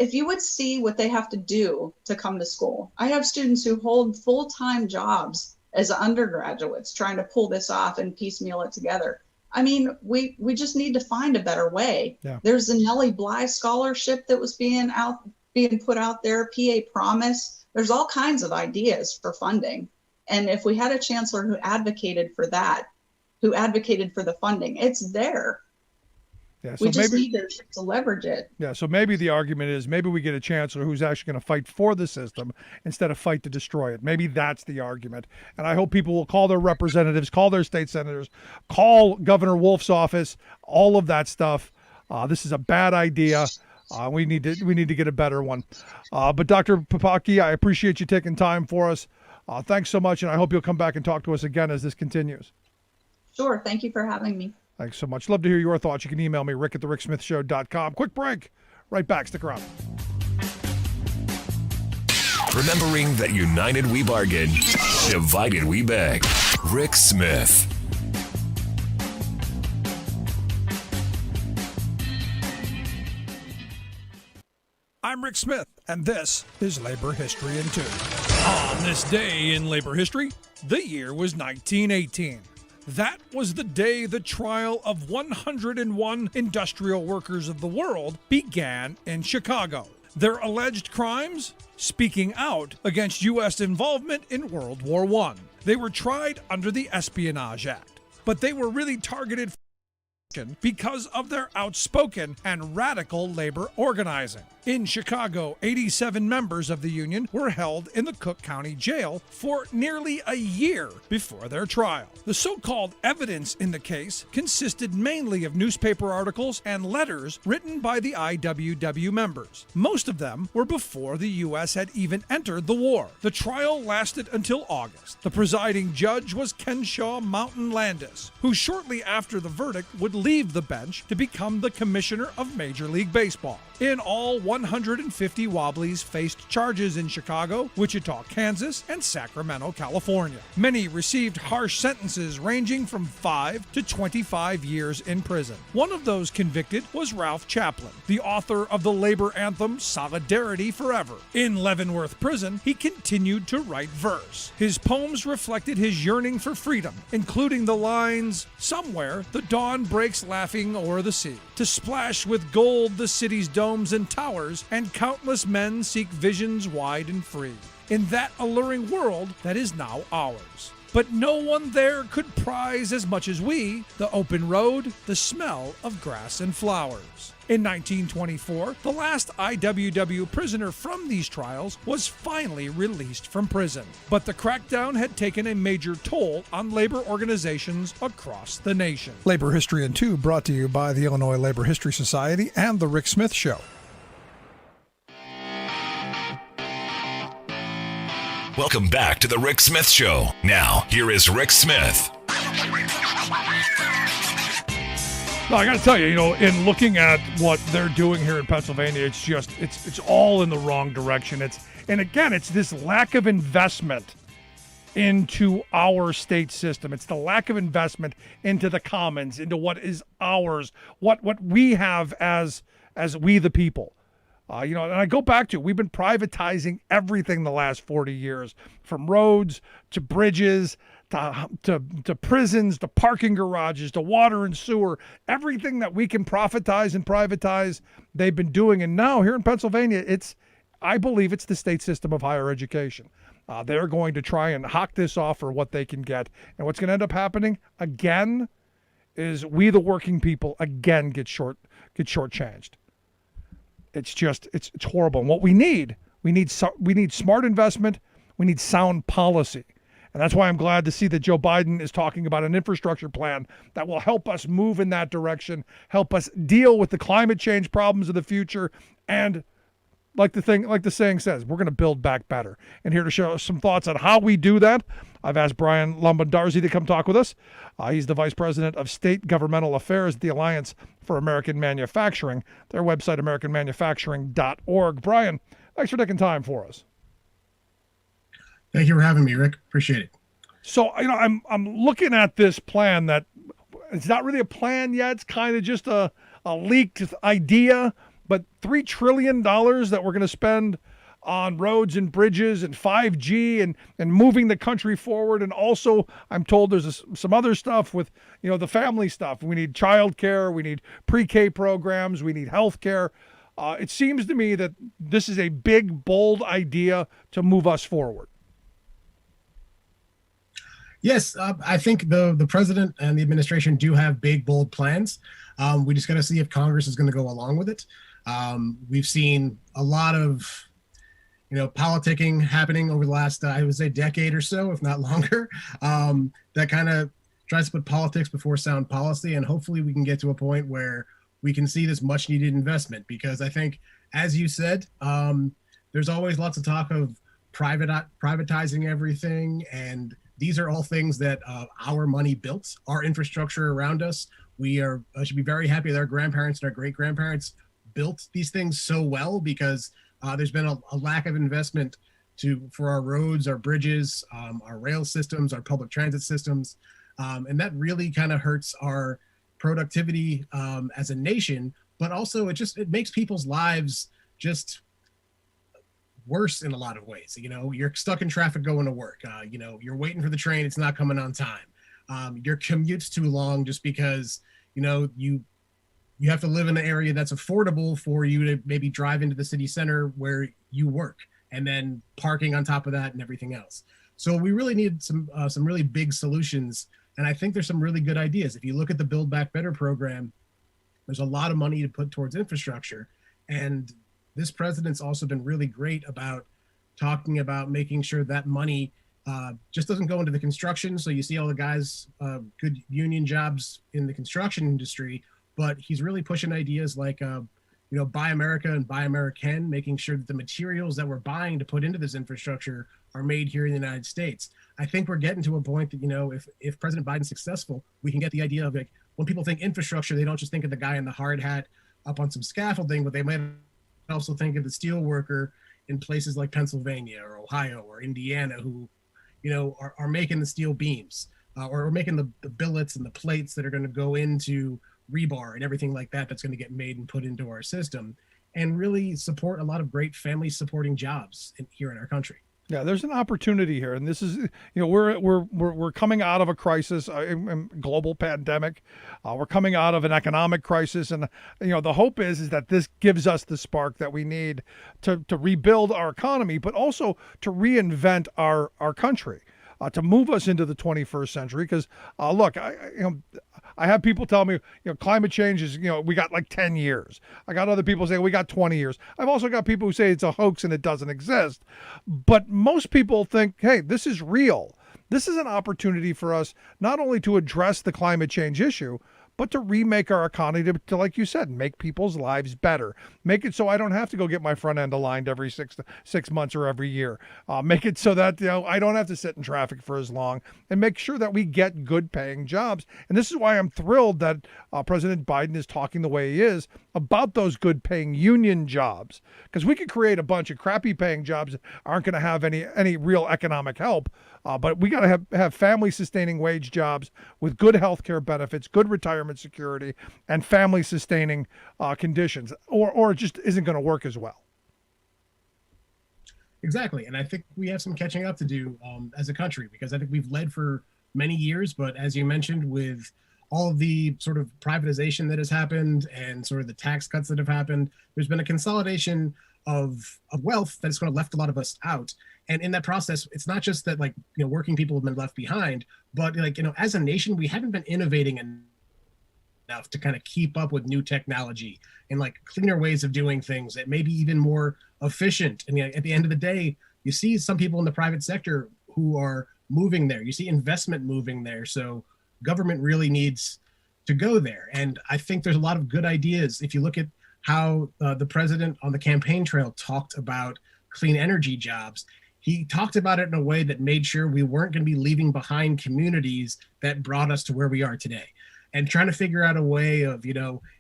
if you would see what they have to do to come to school. I have students who hold full-time jobs as undergraduates trying to pull this off and piecemeal it together. I mean, we just need to find a better way. Yeah. There's a Nellie Bly scholarship that was being put out there, PA Promise. There's all kinds of ideas for funding. And if we had a chancellor who advocated for that, who advocated for the funding, it's there. Yeah, so we just need to leverage it. Yeah, so maybe the argument is maybe we get a chancellor who's actually going to fight for the system instead of fight to destroy it. Maybe that's the argument. And I hope people will call their representatives, call their state senators, call Governor Wolf's office, all of that stuff. This is a bad idea. We need to get a better one. But Dr. Papakie, I appreciate you taking time for us. Thanks so much, and I hope you'll come back and talk to us again as this continues. Sure. Thank you for having me. Thanks so much. Love to hear your thoughts. You can email me, rick@thericksmithshow.com. Quick break. Right back. Stick around. Remembering that united we bargain, divided we beg. Rick Smith. I'm Rick Smith, and this is Labor History in 2. On this day in labor history, the year was 1918. That was the day the trial of 101 industrial workers of the world began in Chicago. Their alleged crimes? Speaking out against U.S. involvement in World War I. They were tried under the Espionage Act, but they were really targeted because of their outspoken and radical labor organizing. In Chicago, 87 members of the union were held in the Cook County Jail for nearly a year before their trial. The so-called evidence in the case consisted mainly of newspaper articles and letters written by the IWW members. Most of them were before the U.S. had even entered the war. The trial lasted until August. The presiding judge was Kenshaw Mountain Landis, who shortly after the verdict would leave the bench to become the commissioner of Major League Baseball. In all, 150 Wobblies faced charges in Chicago, Wichita, Kansas, and Sacramento, California. Many received harsh sentences ranging from 5 to 25 years in prison. One of those convicted was Ralph Chaplin, the author of the labor anthem Solidarity Forever. In Leavenworth Prison, he continued to write verse. His poems reflected his yearning for freedom, including the lines, "Somewhere the dawn breaks laughing o'er the sea. To splash with gold the city's domes and towers, and countless men seek visions wide and free. In that alluring world that is now ours. But no one there could prize as much as we the open road, the smell of grass and flowers." In 1924, the last IWW prisoner from these trials was finally released from prison. But the crackdown had taken a major toll on labor organizations across the nation. Labor History in 2 brought to you by the Illinois Labor History Society and The Rick Smith Show. Welcome back to the Rick Smith Show. Now, here is Rick Smith. No, I got to tell you, in looking at what they're doing here in Pennsylvania, it's just, it's all in the wrong direction. It's this lack of investment into our state system. It's the lack of investment into the commons, into what is ours, what we have as we the people. And I go back to, we've been privatizing everything the last 40 years, from roads to bridges to prisons, to parking garages, to water and sewer. Everything that we can profitize and privatize, they've been doing. And now here in Pennsylvania, I believe it's the state system of higher education. They're going to try and hawk this off for what they can get. And what's going to end up happening again is we, the working people, again get shortchanged. It's horrible. And what we need smart investment. We need sound policy. And that's why I'm glad to see that Joe Biden is talking about an infrastructure plan that will help us move in that direction, help us deal with the climate change problems of the future, and like the saying says, we're going to build back better. And here to show us some thoughts on how we do that, I've asked Brian Lombardozzi to come talk with us. He's the Vice President of State Governmental Affairs at the Alliance for American Manufacturing, their website, americanmanufacturing.org. Brian, thanks for taking time for us. Thank you for having me, Rick. Appreciate it. So, I'm looking at this plan that it's not really a plan yet. It's kind of just a leaked idea, but $3 trillion that we're going to spend on roads and bridges and 5G and moving the country forward. And also, I'm told there's some other stuff with, the family stuff. We need childcare. We need pre-K programs. We need health care. It seems to me that this is a big, bold idea to move us forward. Yes, I think the president and the administration do have big, bold plans. We just got to see if Congress is going to go along with it. We've seen a lot of, politicking happening over the last, I would say, decade or so, if not longer, that kind of tries to put politics before sound policy. And hopefully we can get to a point where we can see this much needed investment, because I think, as you said, there's always lots of talk of privatizing everything, and these are all things that our money built, our infrastructure around us. We should be very happy that our grandparents and our great-grandparents built these things so well, because there's been a lack of investment for our roads, our bridges, our rail systems, our public transit systems. And that really kind of hurts our productivity as a nation, but also it makes people's lives just worse in a lot of ways. You're stuck in traffic going to work. You're waiting for the train, it's not coming on time. Your commute's too long just because you have to live in an area that's affordable for you to maybe drive into the city center where you work, and then parking on top of that and everything else. So we really need some really big solutions, and I think there's some really good ideas. If you look at the Build Back Better program, there's a lot of money to put towards infrastructure, and this president's also been really great about talking about making sure that money just doesn't go into the construction. So you see all the guys, good union jobs in the construction industry, but he's really pushing ideas like, Buy America and Buy American, making sure that the materials that we're buying to put into this infrastructure are made here in the United States. I think we're getting to a point that, if President Biden's successful, we can get the idea of when people think infrastructure, they don't just think of the guy in the hard hat up on some scaffolding, but they might also think of the steel worker in places like Pennsylvania or Ohio or Indiana who, are making the steel beams or making the billets and the plates that are going to go into rebar and everything like that that's going to get made and put into our system, and really support a lot of great family supporting jobs here in our country. Yeah, there's an opportunity here, and this is, we're coming out of a crisis, a global pandemic. We're coming out of an economic crisis, and the hope is that this gives us the spark that we need to rebuild our economy, but also to reinvent our country, to move us into the 21st century. Because look, I have people tell me, climate change is, we got like 10 years. I got other people saying we got 20 years. I've also got people who say it's a hoax and it doesn't exist. But most people think, hey, this is real. This is an opportunity for us not only to address the climate change issue, but to remake our economy to, like you said, make people's lives better. Make it so I don't have to go get my front end aligned every 6 months or every year. Make it so that I don't have to sit in traffic for as long, and make sure that we get good paying jobs. And this is why I'm thrilled that President Biden is talking the way he is about those good paying union jobs, because we could create a bunch of crappy paying jobs that aren't going to have any real economic help. But we got to have family sustaining wage jobs with good health care benefits, good retirement security, and family sustaining conditions, or it just isn't going to work as well. Exactly. And I think we have some catching up to do as a country, because I think we've led for many years. But as you mentioned, with all of the sort of privatization that has happened and sort of the tax cuts that have happened, there's been a consolidation of wealth that's going to left a lot of us out. And in that process, it's not just that working people have been left behind, but as a nation, we haven't been innovating enough to kind of keep up with new technology and cleaner ways of doing things that may be even more efficient. And at the end of the day, you see some people in the private sector who are moving there. You see investment moving there. So government really needs to go there. And I think there's a lot of good ideas. If you look at how the president on the campaign trail talked about clean energy jobs, he talked about it in a way that made sure we weren't going to be leaving behind communities that brought us to where we are today. And trying to figure out a way of,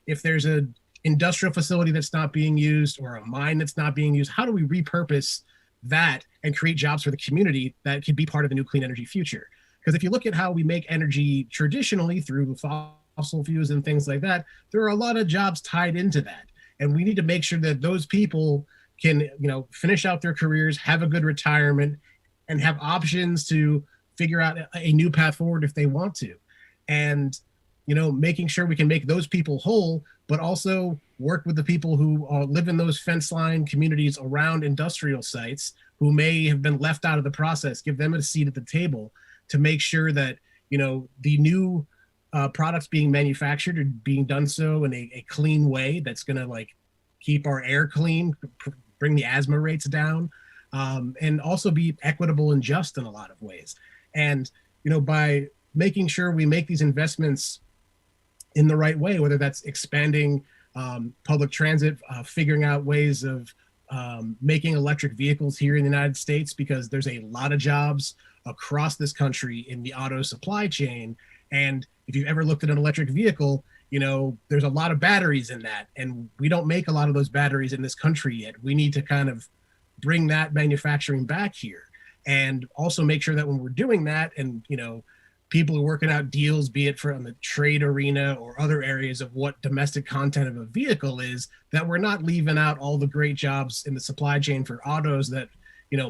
if there's an industrial facility that's not being used or a mine that's not being used, how do we repurpose that and create jobs for the community that could be part of the new clean energy future? Because if you look at how we make energy traditionally through fossil fuels and things like that, there are a lot of jobs tied into that. And we need to make sure that those people can, finish out their careers, have a good retirement, and have options to figure out a new path forward if they want to. And, making sure we can make those people whole, but also work with the people who live in those fence line communities around industrial sites who may have been left out of the process, give them a seat at the table to make sure that, the new products being manufactured are being done so in a clean way that's going to keep our air clean, bring the asthma rates down, and also be equitable and just in a lot of ways. And, by making sure we make these investments in the right way, whether that's expanding public transit, figuring out ways of making electric vehicles here in the United States, because there's a lot of jobs across this country in the auto supply chain. And if you've ever looked at an electric vehicle, there's a lot of batteries in that. And we don't make a lot of those batteries in this country yet. We need to kind of bring that manufacturing back here, and also make sure that when we're doing that, and, people are working out deals, be it from the trade arena or other areas of what domestic content of a vehicle is, that we're not leaving out all the great jobs in the supply chain for autos that,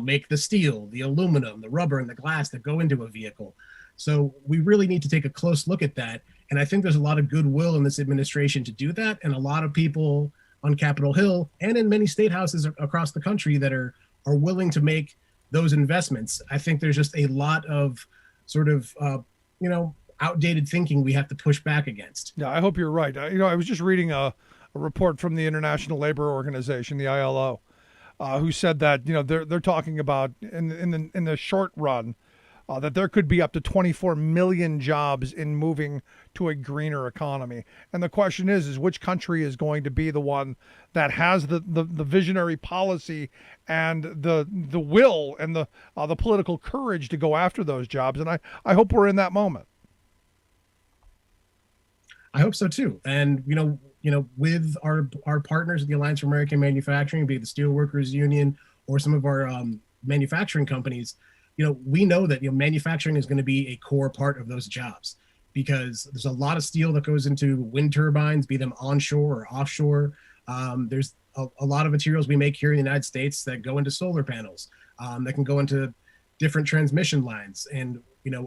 make the steel, the aluminum, the rubber, and the glass that go into a vehicle. So we really need to take a close look at that. And I think there's a lot of goodwill in this administration to do that. And a lot of people on Capitol Hill and in many state houses across the country that are willing to make those investments. I think there's just a lot of sort of, outdated thinking we have to push back against. Yeah, I hope you're right. I was just reading a report from the International Labor Organization, the ILO, who said that, they're talking about in the short run, that there could be up to 24 million jobs in moving to a greener economy. And the question is which country is going to be the one that has the visionary policy and the will and the political courage to go after those jobs. And I hope we're in that moment. I hope so too. And with our partners at the Alliance for American Manufacturing, be it the Steelworkers Union or some of our manufacturing companies, we know that manufacturing is going to be a core part of those jobs, because there's a lot of steel that goes into wind turbines, be them onshore or offshore. There's a lot of materials we make here in the United States that go into solar panels, that can go into different transmission lines. And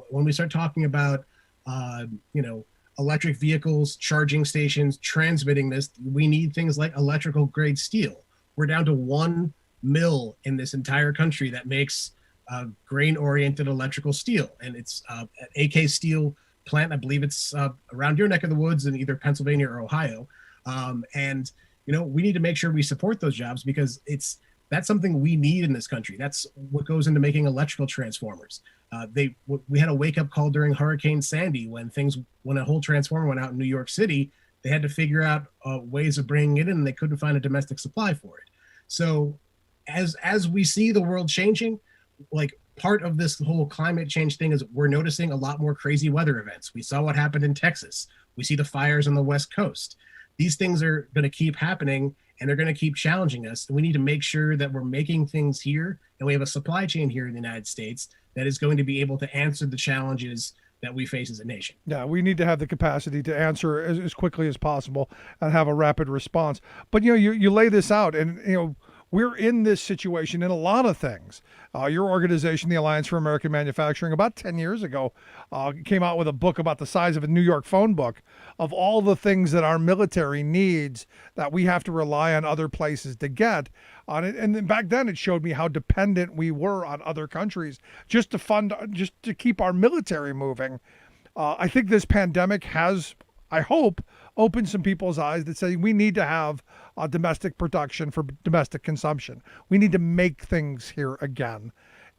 when we start talking about electric vehicles, charging stations, transmitting this, we need things like electrical grade steel. We're down to one mill in this entire country that makes grain oriented electrical steel, and it's an AK Steel plant. I believe it's around your neck of the woods in either Pennsylvania or Ohio. And we need to make sure we support those jobs, because that's something we need in this country. That's what goes into making electrical transformers. We had a wake up call during Hurricane Sandy when a whole transformer went out in New York City. They had to figure out ways of bringing it in, and they couldn't find a domestic supply for it. So as we see the world changing, like, part of this whole climate change thing is we're noticing a lot more crazy weather events. We saw what happened in Texas. We see the fires on the West Coast. These things are going to keep happening, and they're going to keep challenging us. And we need to make sure that we're making things here, and we have a supply chain here in the United States that is going to be able to answer the challenges that we face as a nation. Yeah, we need to have the capacity to answer as quickly as possible and have a rapid response. But you lay this out, and we're in this situation in a lot of things. Your organization, the Alliance for American Manufacturing, about 10 years ago, came out with a book about the size of a New York phone book of all the things that our military needs that we have to rely on other places to get. And then back then it showed me how dependent we were on other countries just to keep our military moving. I think this pandemic has, I hope, opened some people's eyes that say we need to have domestic production for domestic consumption. We need to make things here again,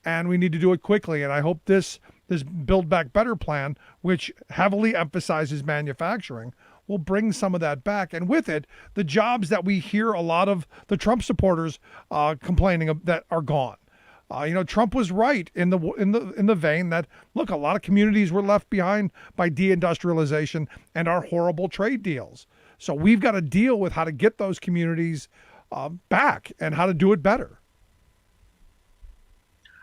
and we need to do it quickly. And I hope this Build Back Better plan, which heavily emphasizes manufacturing, will bring some of that back. And with it, the jobs that we hear a lot of the Trump supporters complaining of, that are gone. Trump was right in the vein that, look, a lot of communities were left behind by deindustrialization and our horrible trade deals. So we've got to deal with how to get those communities back and how to do it better.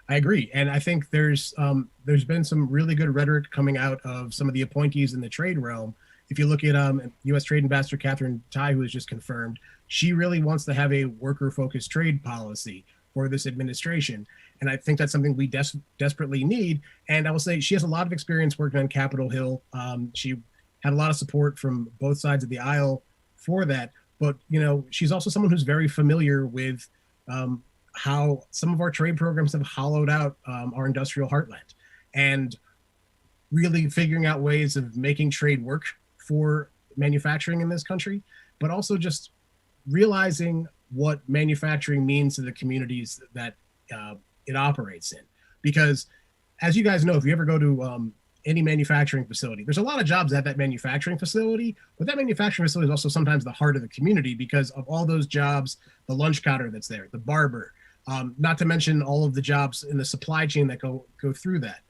I agree, and I think there's been some really good rhetoric coming out of some of the appointees in the trade realm. If you look at U.S. Trade Ambassador Catherine Tai, who was just confirmed, she really wants to have a worker-focused trade policy for this administration. And I think that's something we desperately need. And I will say she has a lot of experience working on Capitol Hill. She had a lot of support from both sides of the aisle for that. But, she's also someone who's very familiar with how some of our trade programs have hollowed out our industrial heartland, and really figuring out ways of making trade work for manufacturing in this country, but also just realizing what manufacturing means to the communities that it operates in. Because as you guys know, if you ever go to any manufacturing facility, there's a lot of jobs at that manufacturing facility, but that manufacturing facility is also sometimes the heart of the community because of all those jobs, the lunch counter that's there, the barber, not to mention all of the jobs in the supply chain that go through that.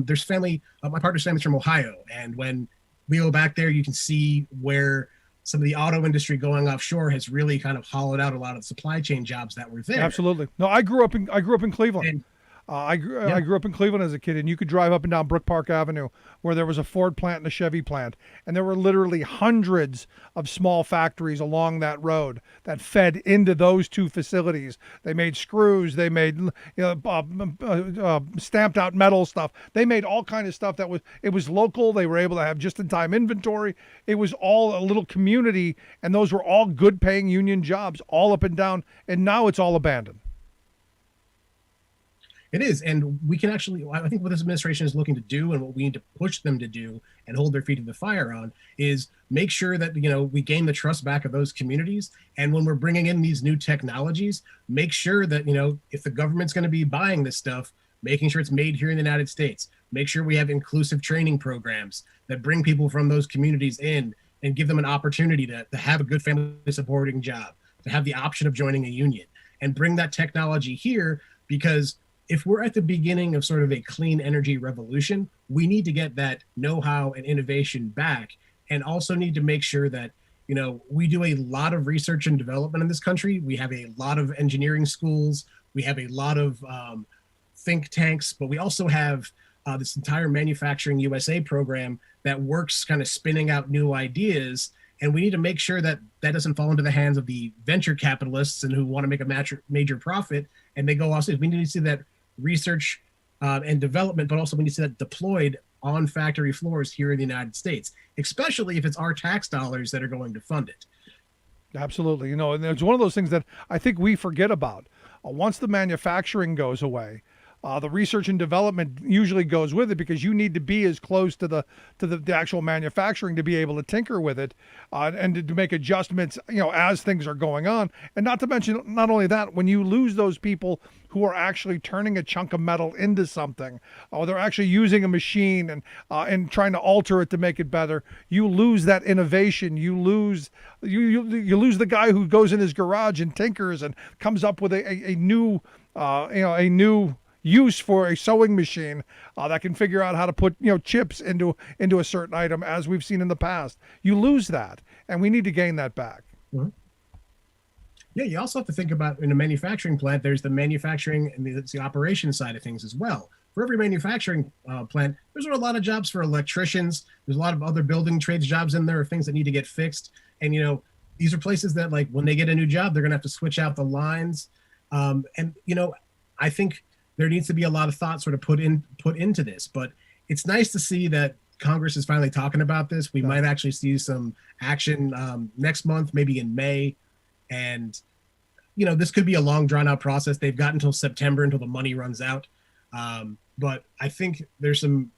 There's family, my partner's family's from Ohio, and when we go back there, you can see where some of the auto industry going offshore has really kind of hollowed out a lot of the supply chain jobs that were there. Absolutely. No, I grew up in Cleveland. And, I grew up in Cleveland as a kid, and you could drive up and down Brook Park Avenue where there was a Ford plant and a Chevy plant, and there were literally hundreds of small factories along that road that fed into those two facilities. They made screws, they made stamped out metal stuff. They made all kind of stuff that was local. They were able to have just-in-time inventory. It was all a little community, and those were all good-paying union jobs all up and down, and now it's all abandoned. It is, and we can actually, I think what this administration is looking to do and what we need to push them to do and hold their feet to the fire on is make sure that, we gain the trust back of those communities. And when we're bringing in these new technologies, make sure that, if the government's going to be buying this stuff, making sure it's made here in the United States, make sure we have inclusive training programs that bring people from those communities in and give them an opportunity to have a good family supporting job, to have the option of joining a union, and bring that technology here. Because if we're at the beginning of sort of a clean energy revolution, we need to get that know-how and innovation back and also need to make sure that, we do a lot of research and development in this country. We have a lot of engineering schools. We have a lot of think tanks, but we also have this entire Manufacturing USA program that works kind of spinning out new ideas. And we need to make sure that that doesn't fall into the hands of the venture capitalists and who want to make a major profit. And they go also, we need to see that research and development, but also we need to see that deployed on factory floors here in the United States, especially if it's our tax dollars that are going to fund it. Absolutely. And it's one of those things that I think we forget about. Once the manufacturing goes away, the research and development usually goes with it, because you need to be as close to the actual manufacturing to be able to tinker with it and to make adjustments, as things are going on. And not to mention, not only that, when you lose those people who are actually turning a chunk of metal into something, or they're actually using a machine and trying to alter it to make it better, you lose that innovation. You lose the guy who goes in his garage and tinkers and comes up with a new use for a sewing machine that can figure out how to put chips into a certain item, as we've seen in the past. You lose that, and we need to gain that back. Mm-hmm. Yeah, you also have to think about, in a manufacturing plant, there's the manufacturing and the operation side of things as well. For every manufacturing plant, there's a lot of jobs for electricians. There's a lot of other building trades jobs in there, things that need to get fixed. And these are places that, like, when they get a new job, they're going to have to switch out the lines. I think there needs to be a lot of thought sort of put into this, but it's nice to see that Congress is finally talking about this. We might actually see some action next month, maybe in May. And, this could be a long drawn out process. They've got until September until the money runs out. But I think there's some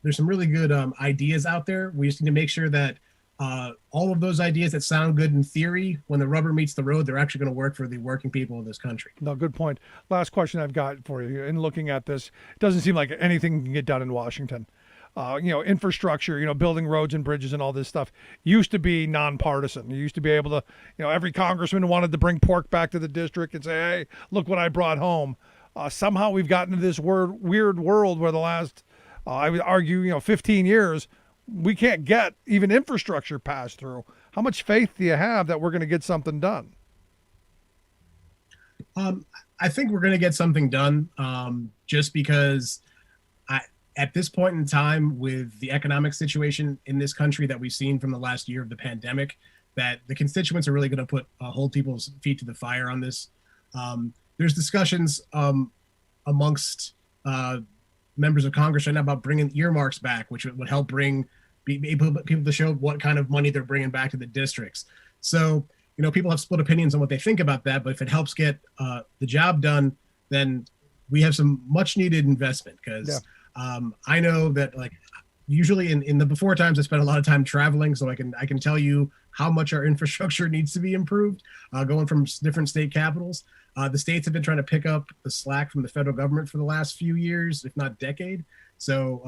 really good ideas out there. We just need to make sure that all of those ideas that sound good in theory, when the rubber meets the road, they're actually going to work for the working people of this country. No, good point. Last question I've got for you. In looking at this, it doesn't seem like anything can get done in Washington. Infrastructure, building roads and bridges and all this stuff used to be nonpartisan. You used to be able to, every congressman wanted to bring pork back to the district and say, hey, look what I brought home. Somehow we've gotten to this weird world where the last, I would argue, 15 years, we can't get even infrastructure passed through. How much faith do you have that we're going to get something done? I think we're going to get something done just because at this point in time, with the economic situation in this country that we've seen from the last year of the pandemic, that the constituents are really going to hold people's feet to the fire on this. There's discussions amongst members of Congress right now about bringing earmarks back, which would help be able people to show what kind of money they're bringing back to the districts. So, people have split opinions on what they think about that, but if it helps get the job done, then we have some much needed investment, because I know that, like, usually in the before times, I spent a lot of time traveling, so I can tell you how much our infrastructure needs to be improved, going from different state capitals. The states have been trying to pick up the slack from the federal government for the last few years, if not decade. So,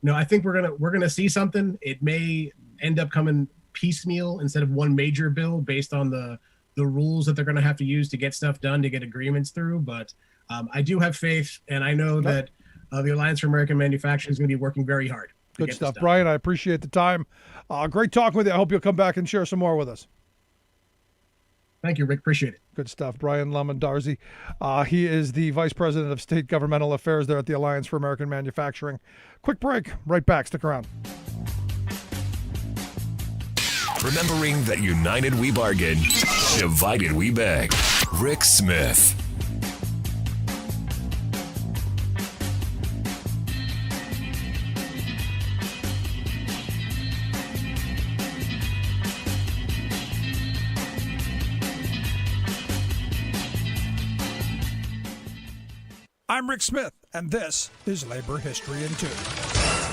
I think we're gonna see something. It may end up coming piecemeal instead of one major bill, based on the rules that they're going to have to use to get stuff done, to get agreements through. But I do have faith, and I know that the Alliance for American Manufacturing is going to be working very hard. Good stuff, Brian. I appreciate the time. Great talking with you. I hope you'll come back and share some more with us. Thank you, Rick. Appreciate it. Good stuff. Brian Lombardozzi. He is the Vice President of State Governmental Affairs there at the Alliance for American Manufacturing. Quick break. Right back. Stick around. Remembering that united we bargain, divided we beg. Rick Smith. I'm Rick Smith, and this is Labor History in 2.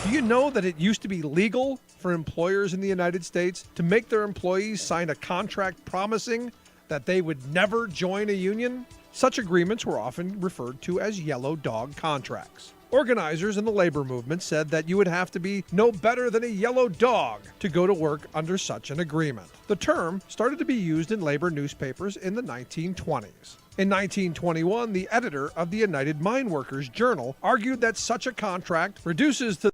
Do you know that it used to be legal for employers in the United States to make their employees sign a contract promising that they would never join a union? Such agreements were often referred to as yellow dog contracts. Organizers in the labor movement said that you would have to be no better than a yellow dog to go to work under such an agreement. The term started to be used in labor newspapers in the 1920s. In 1921, the editor of the United Mine Workers Journal argued that such a contract reduces to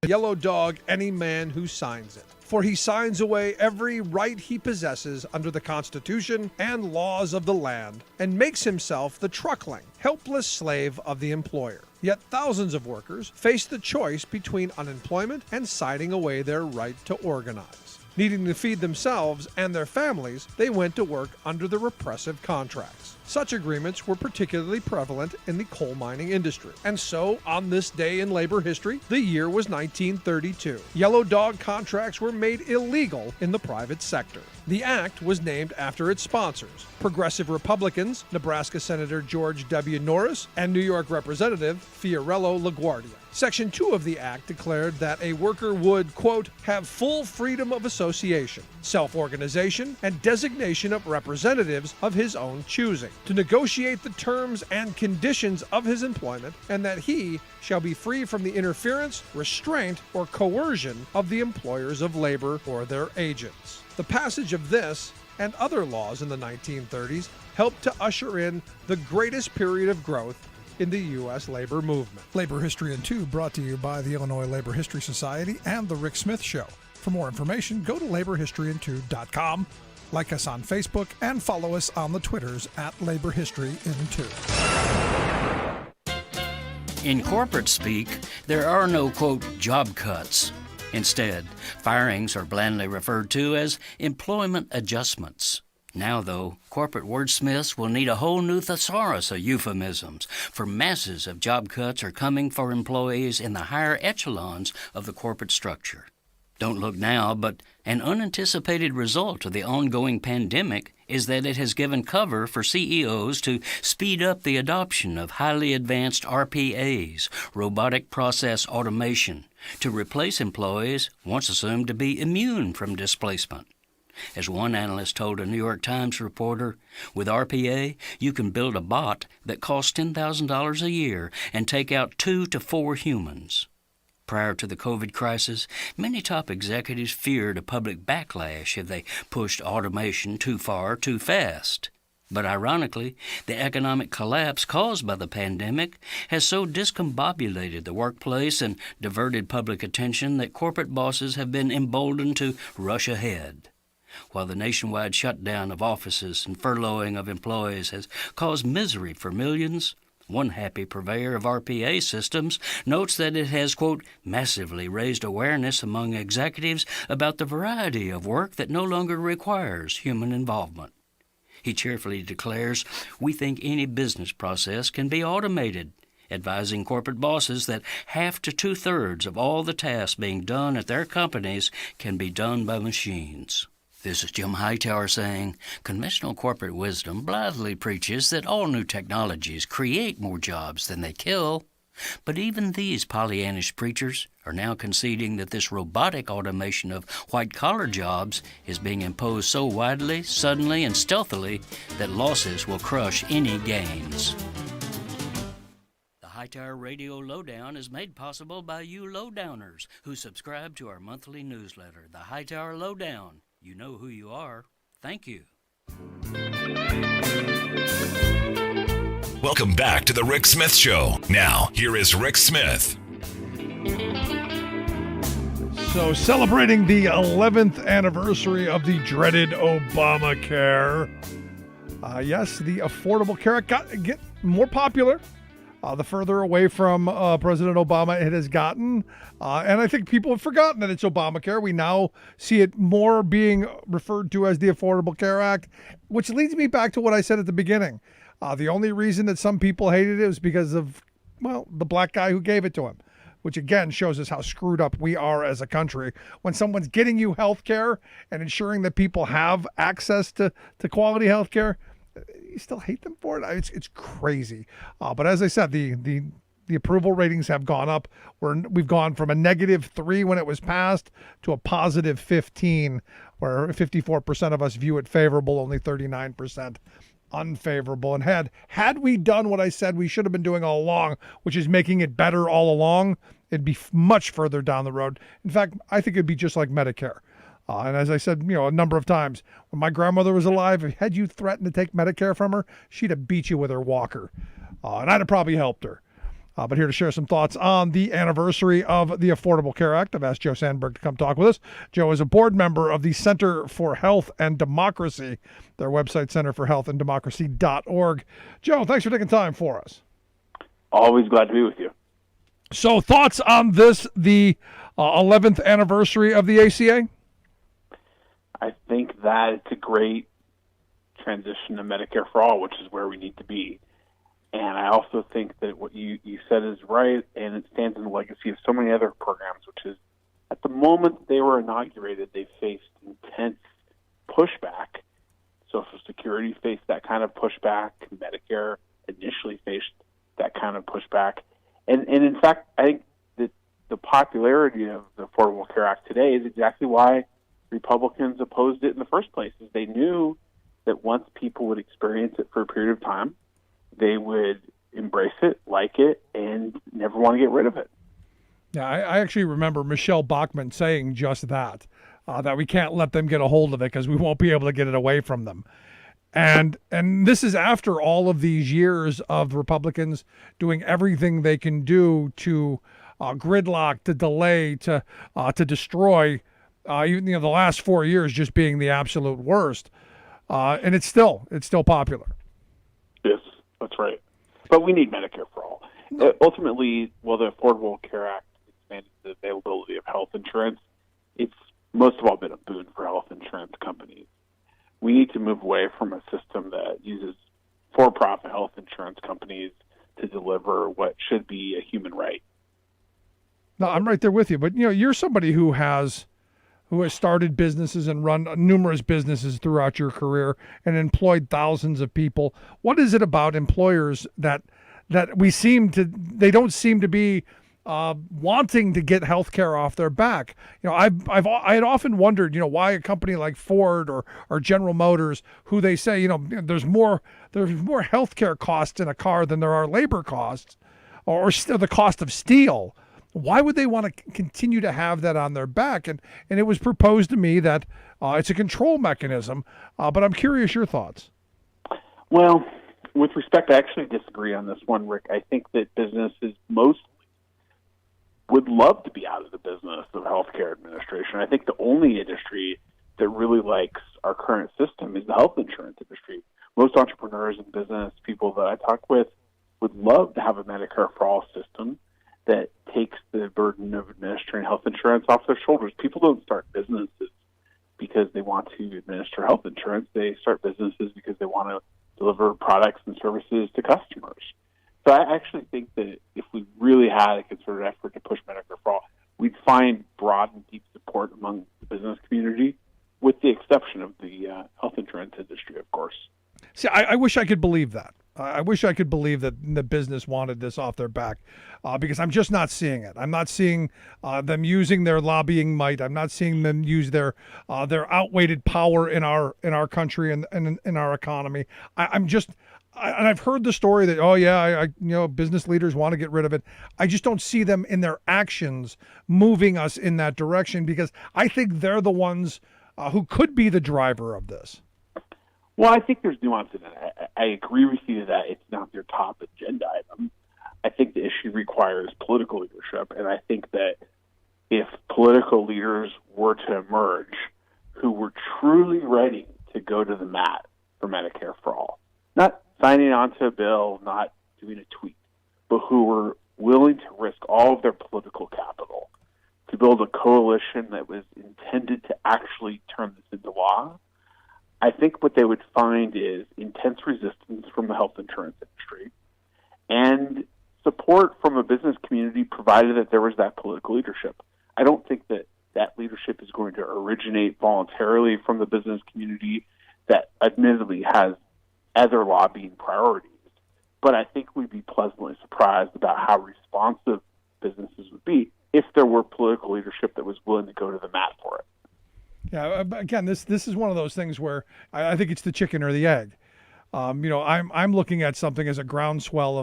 the yellow dog any man who signs it. For he signs away every right he possesses under the Constitution and laws of the land, and makes himself the truckling, helpless slave of the employer. Yet thousands of workers face the choice between unemployment and signing away their right to organize. Needing to feed themselves and their families, they went to work under the repressive contracts. Such agreements were particularly prevalent in the coal mining industry. And so, on this day in labor history, the year was 1932. Yellow dog contracts were made illegal in the private sector. The act was named after its sponsors, Progressive Republicans, Nebraska Senator George W. Norris, and New York Representative Fiorello LaGuardia. Section 2 of the act declared that a worker would, quote, have full freedom of association, self-organization, and designation of representatives of his own choosing, to negotiate the terms and conditions of his employment, and that he shall be free from the interference, restraint, or coercion of the employers of labor or their agents. The passage of this and other laws in the 1930s helped to usher in the greatest period of growth in the U.S. labor movement. Labor History in 2 brought to you by the Illinois Labor History Society and The Rick Smith Show. For more information, go to laborhistoryin2.com, like us on Facebook, and follow us on the Twitters at Labor History in 2. In corporate speak, there are no, quote, job cuts. Instead, firings are blandly referred to as employment adjustments. Now, though, corporate wordsmiths will need a whole new thesaurus of euphemisms, for masses of job cuts are coming for employees in the higher echelons of the corporate structure. Don't look now, but an unanticipated result of the ongoing pandemic is that it has given cover for CEOs to speed up the adoption of highly advanced RPAs, robotic process automation, to replace employees once assumed to be immune from displacement. As one analyst told a New York Times reporter, with RPA, you can build a bot that costs $10,000 a year and take out 2 to 4 humans. Prior to the COVID crisis, many top executives feared a public backlash if they pushed automation too far too fast. But ironically, the economic collapse caused by the pandemic has so discombobulated the workplace and diverted public attention that corporate bosses have been emboldened to rush ahead. While the nationwide shutdown of offices and furloughing of employees has caused misery for millions, one happy purveyor of RPA systems notes that it has, quote, massively raised awareness among executives about the variety of work that no longer requires human involvement. He cheerfully declares, we think any business process can be automated, advising corporate bosses that half to 2/3 of all the tasks being done at their companies can be done by machines. This is Jim Hightower saying, conventional corporate wisdom blithely preaches that all new technologies create more jobs than they kill. But even these Pollyannish preachers are now conceding that this robotic automation of white-collar jobs is being imposed so widely, suddenly, and stealthily that losses will crush any gains. The Hightower Radio Lowdown is made possible by you lowdowners who subscribe to our monthly newsletter, The Hightower Lowdown. You know who you are. Thank you. Welcome back to The Rick Smith Show. Now, here is Rick Smith. So, celebrating the 11th anniversary of the dreaded Obamacare. Yes, the Affordable Care Act get more popular the further away from President Obama it has gotten. And I think people have forgotten that it's Obamacare. We now see it more being referred to as the Affordable Care Act, which leads me back to what I said at the beginning. The only reason that some people hated it was because of, well, the black guy who gave it to him, which again shows us how screwed up we are as a country. When someone's getting you health care and ensuring that people have access to quality health care, you still hate them for it? It's crazy. But as I said, the approval ratings have gone up. We've gone from a -3 when it was passed to a +15, where 54% of us view it favorable, only 39% unfavorable. And had we done what I said we should have been doing all along, which is making it better all along, it'd be much further down the road. In fact, I think it'd be just like Medicare. And as I said, a number of times, when my grandmother was alive, had you threatened to take Medicare from her, she'd have beat you with her walker. And I'd have probably helped her. But here to share some thoughts on the anniversary of the Affordable Care Act, I've asked Joe Sanberg to come talk with us. Joe is a board member of the Center for Health and Democracy, their website, centerforhealthanddemocracy.org. Joe, thanks for taking time for us. Always glad to be with you. So thoughts on this, the 11th anniversary of the ACA? I think that it's a great transition to Medicare for all, which is where we need to be. And I also think that what you said is right, and it stands in the legacy of so many other programs, which is at the moment they were inaugurated, they faced intense pushback. Social Security faced that kind of pushback. Medicare initially faced that kind of pushback. And in fact, I think that the popularity of the Affordable Care Act today is exactly why Republicans opposed it in the first place, is they knew that once people would experience it for a period of time, they would embrace it, like it, and never want to get rid of it. Yeah, I actually remember Michele Bachmann saying just that we can't let them get a hold of it because we won't be able to get it away from them. And this is after all of these years of Republicans doing everything they can do to gridlock, to delay, to destroy. Even the last 4 years just being the absolute worst, and it's still popular. Yes, that's right. But we need Medicare for all. Ultimately, while the Affordable Care Act expanded the availability of health insurance, it's most of all been a boon for health insurance companies. We need to move away from a system that uses for-profit health insurance companies to deliver what should be a human right. No, I'm right there with you. But you're somebody who has started businesses and run numerous businesses throughout your career and employed thousands of people. What is it about employers that they don't seem to be wanting to get health care off their back? I had often wondered, why a company like Ford or General Motors, who they say, there's more health care costs in a car than there are labor costs, or the cost of steel. Why would they want to continue to have that on their back? And it was proposed to me that it's a control mechanism, but I'm curious your thoughts. Well, with respect, I actually disagree on this one, Rick. I think that businesses mostly would love to be out of the business of healthcare administration. I think the only industry that really likes our current system is the health insurance industry. Most entrepreneurs and business people that I talk with would love to have a Medicare for all system that takes the burden of administering health insurance off their shoulders. People don't start businesses because they want to administer health insurance. They start businesses because they want to deliver products and services to customers. So I actually think that if we really had a concerted effort to push Medicare for all, we'd find broad and deep support among the business community, with the exception of the health insurance industry, of course. See, I wish I could believe that. I wish I could believe that the business wanted this off their back, because I'm just not seeing it. I'm not seeing them using their lobbying might. I'm not seeing them use their outweighted power in our country and in our economy. And I've heard the story that business leaders want to get rid of it. I just don't see them in their actions moving us in that direction, because I think they're the ones who could be the driver of this. Well, I think there's nuance in it. I agree with you that it's not their top agenda item. I think the issue requires political leadership, and I think that if political leaders were to emerge who were truly ready to go to the mat for Medicare for all, not signing on to a bill, not doing a tweet, but who were willing to risk all of their political capital to build a coalition that was intended to actually turn this into law, I think what they would find is intense resistance from the health insurance industry and support from a business community, provided that there was that political leadership. I don't think that leadership is going to originate voluntarily from the business community that admittedly has other lobbying priorities. But I think we'd be pleasantly surprised about how responsive businesses would be if there were political leadership that was willing to go to the mat for it. Yeah, again, this is one of those things where I think it's the chicken or the egg. I'm looking at something as a groundswell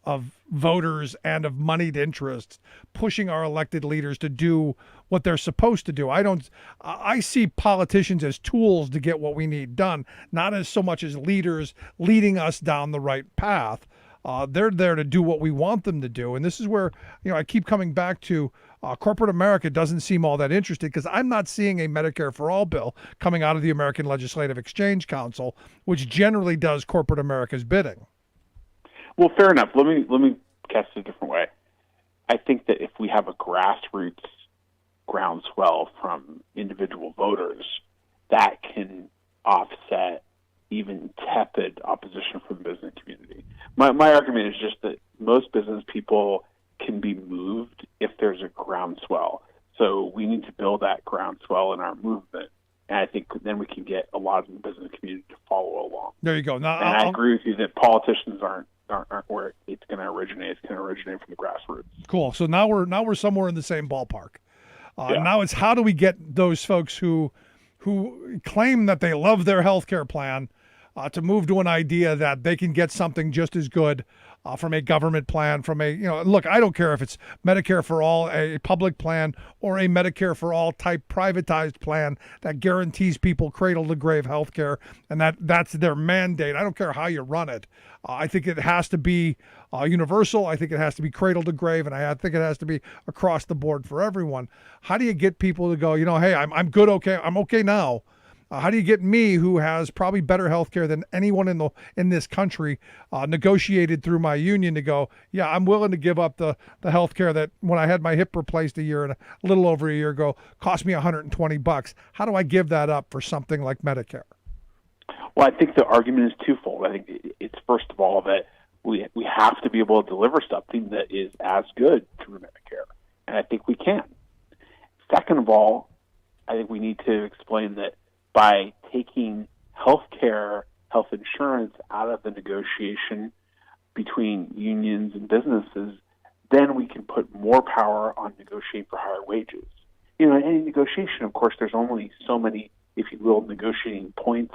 of voters and of moneyed interests pushing our elected leaders to do what they're supposed to do. I see politicians as tools to get what we need done, not as so much as leaders leading us down the right path. They're there to do what we want them to do. And this is where, I keep coming back to corporate America doesn't seem all that interested, because I'm not seeing a Medicare for all bill coming out of the American Legislative Exchange Council, which generally does corporate America's bidding. Well, fair enough. Let me cast it a different way. I think that if we have a grassroots groundswell from individual voters, that can offset even tepid opposition from the business community. My argument is just that most business people can be moved if there's a groundswell. So we need to build that groundswell in our movement. And I think then we can get a lot of the business community to follow along. There you go. Now, and I agree with you that politicians aren't where it's going to originate. It's going to originate from the grassroots. Cool. So now we're somewhere in the same ballpark. Yeah. Now it's how do we get those folks who claim that they love their healthcare plan to move to an idea that they can get something just as good from a government plan, from a, look, I don't care if it's Medicare for all, a public plan, or a Medicare for all type privatized plan that guarantees people cradle to grave health care, and that's their mandate. I don't care how you run it. I think it has to be universal. I think it has to be cradle to grave, and I think it has to be across the board for everyone. How do you get people to go, hey, I'm good, okay, I'm okay now? How do you get me, who has probably better health care than anyone in this country, negotiated through my union, to go, yeah, I'm willing to give up the health care that when I had my hip replaced a little over a year ago, cost me $120. How do I give that up for something like Medicare? Well, I think the argument is twofold. I think it's, first of all, that we have to be able to deliver something that is as good through Medicare, and I think we can. Second of all, I think we need to explain that by taking health insurance out of the negotiation between unions and businesses, then we can put more power on negotiating for higher wages. In any negotiation, of course, there's only so many, if you will, negotiating points,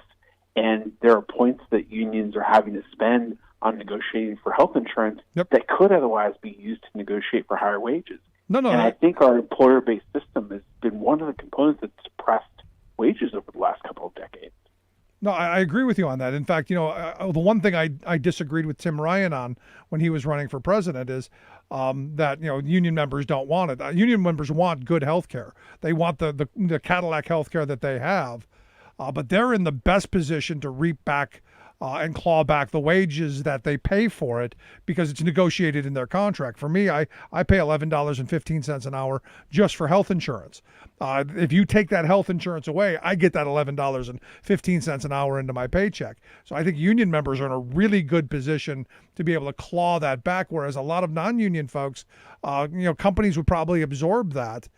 and there are points that unions are having to spend on negotiating for health insurance that could otherwise be used to negotiate for higher wages. No. And I think our employer-based system has been one of the components that suppressed wages over the last couple of decades. No, I agree with you on that. In fact, the one thing I disagreed with Tim Ryan on when he was running for president is that, union members don't want it. Union members want good health care. They want the Cadillac health care that they have, but they're in the best position to reap back and claw back the wages that they pay for it because it's negotiated in their contract. For me, I pay $11.15 an hour just for health insurance. If you take that health insurance away, I get that $11.15 an hour into my paycheck. So I think union members are in a really good position to be able to claw that back, whereas a lot of non-union folks, companies would probably absorb that.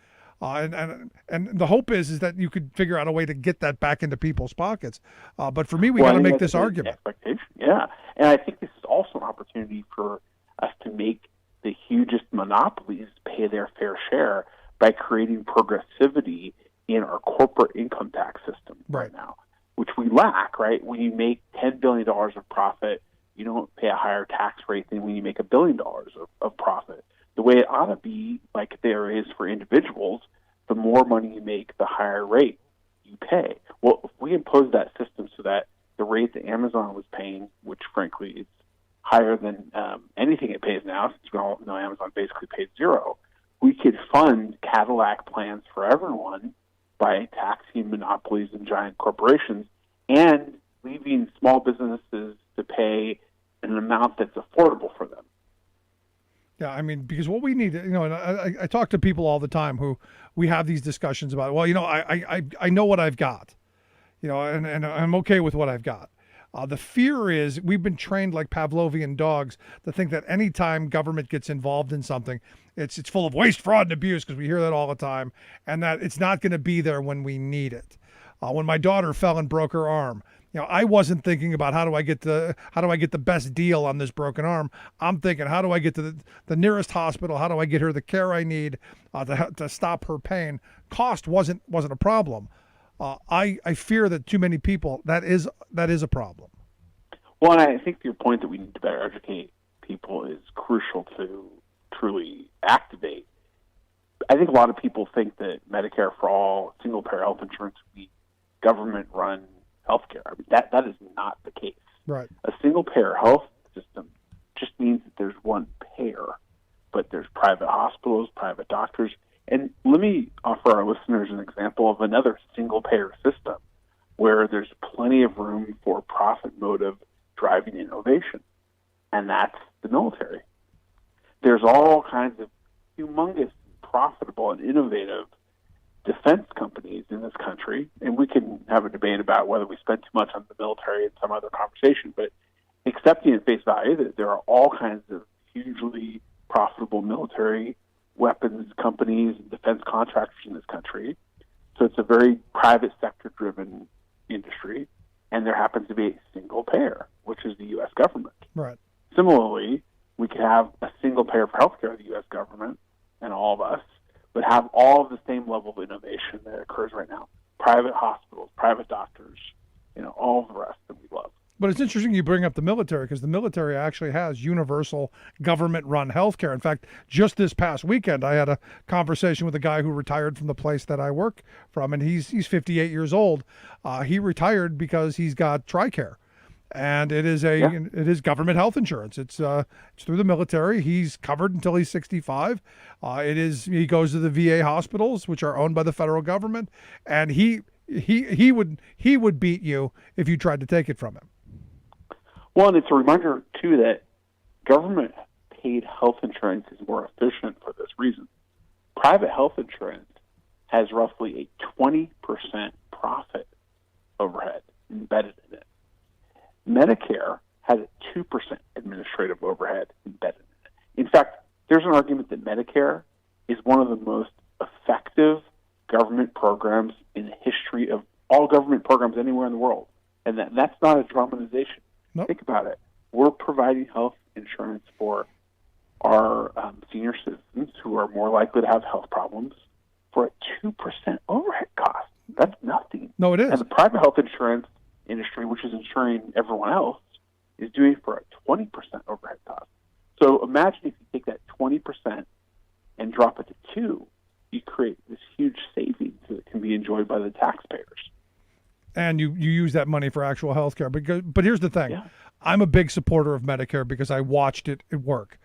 And the hope is that you could figure out a way to get that back into people's pockets. But for me, we got to make this argument. Expectation, yeah. And I think this is also an opportunity for us to make the hugest monopolies pay their fair share by creating progressivity in our corporate income tax system right now, which we lack, right? When you make $10 billion of profit, you don't pay a higher tax rate than when you make $1 billion of profit. The way it ought to be, like there is for individuals, the more money you make, the higher rate you pay. Well, if we impose that system so that the rate that Amazon was paying, which frankly is higher than anything it pays now, since we all know Amazon basically paid zero, we could fund Cadillac plans for everyone by taxing monopolies and giant corporations and leaving small businesses to pay an amount that's affordable for them. Yeah, I mean, because what we need, and I talk to people all the time who we have these discussions about, well, I know what I've got, and I'm okay with what I've got. The fear is we've been trained like Pavlovian dogs to think that anytime government gets involved in something, it's full of waste, fraud, and abuse, because we hear that all the time, and that it's not going to be there when we need it. When my daughter fell and broke her arm, I wasn't thinking about how do I get the best deal on this broken arm. I'm thinking, how do I get to the nearest hospital? How do I get her the care I need to stop her pain? Cost wasn't a problem. I fear that too many people, that is a problem. Well, and I think your point that we need to better educate people is crucial to truly activate. I think a lot of people think that Medicare for all, single-payer health insurance would be government-run healthcare. I mean, that is not the case. Right. A single-payer health system just means that there's one payer, but there's private hospitals, private doctors. And let me offer our listeners an example of another single-payer system where there's plenty of room for profit motive driving innovation, and that's the military. There's all kinds of humongous, profitable, and innovative defense companies in this country, and we can have a debate about whether we spend too much on the military in some other conversation, but accepting at face value that there are all kinds of hugely profitable military weapons companies and defense contractors in this country. So it's a very private sector-driven industry, and there happens to be a single payer, which is the U.S. government. Right. Similarly, we could have a single payer for healthcare of the U.S. government and all of us, but have all of the same level of innovation that occurs right now. Private hospitals, private doctors, all of the rest that we love. But it's interesting you bring up the military, because the military actually has universal government-run healthcare. In fact, just this past weekend, I had a conversation with a guy who retired from the place that I work from, and he's 58 years old. He retired because he's got TRICARE, and it is government health insurance. It's through the military. He's covered until he's 65. He goes to the VA hospitals, which are owned by the federal government, and he would beat you if you tried to take it from him. Well, and it's a reminder, too, that government-paid health insurance is more efficient for this reason. Private health insurance has roughly a 20% profit overhead embedded in it. Medicare has a 2% administrative overhead embedded in it. In fact, there's an argument that Medicare is one of the most effective government programs in the history of all government programs anywhere in the world. And that's not a dramatization. Nope. Think about it. We're providing health insurance for our senior citizens who are more likely to have health problems for a 2% overhead cost. That's nothing. No, it is. And the private health insurance industry, which is insuring everyone else, is doing it for a 20% overhead cost. So imagine if you take that 20% and drop it to 2%, you create this huge savings that can be enjoyed by the taxpayers. And you use that money for actual health care. But here's the thing. Yeah. I'm a big supporter of Medicare because I watched it work.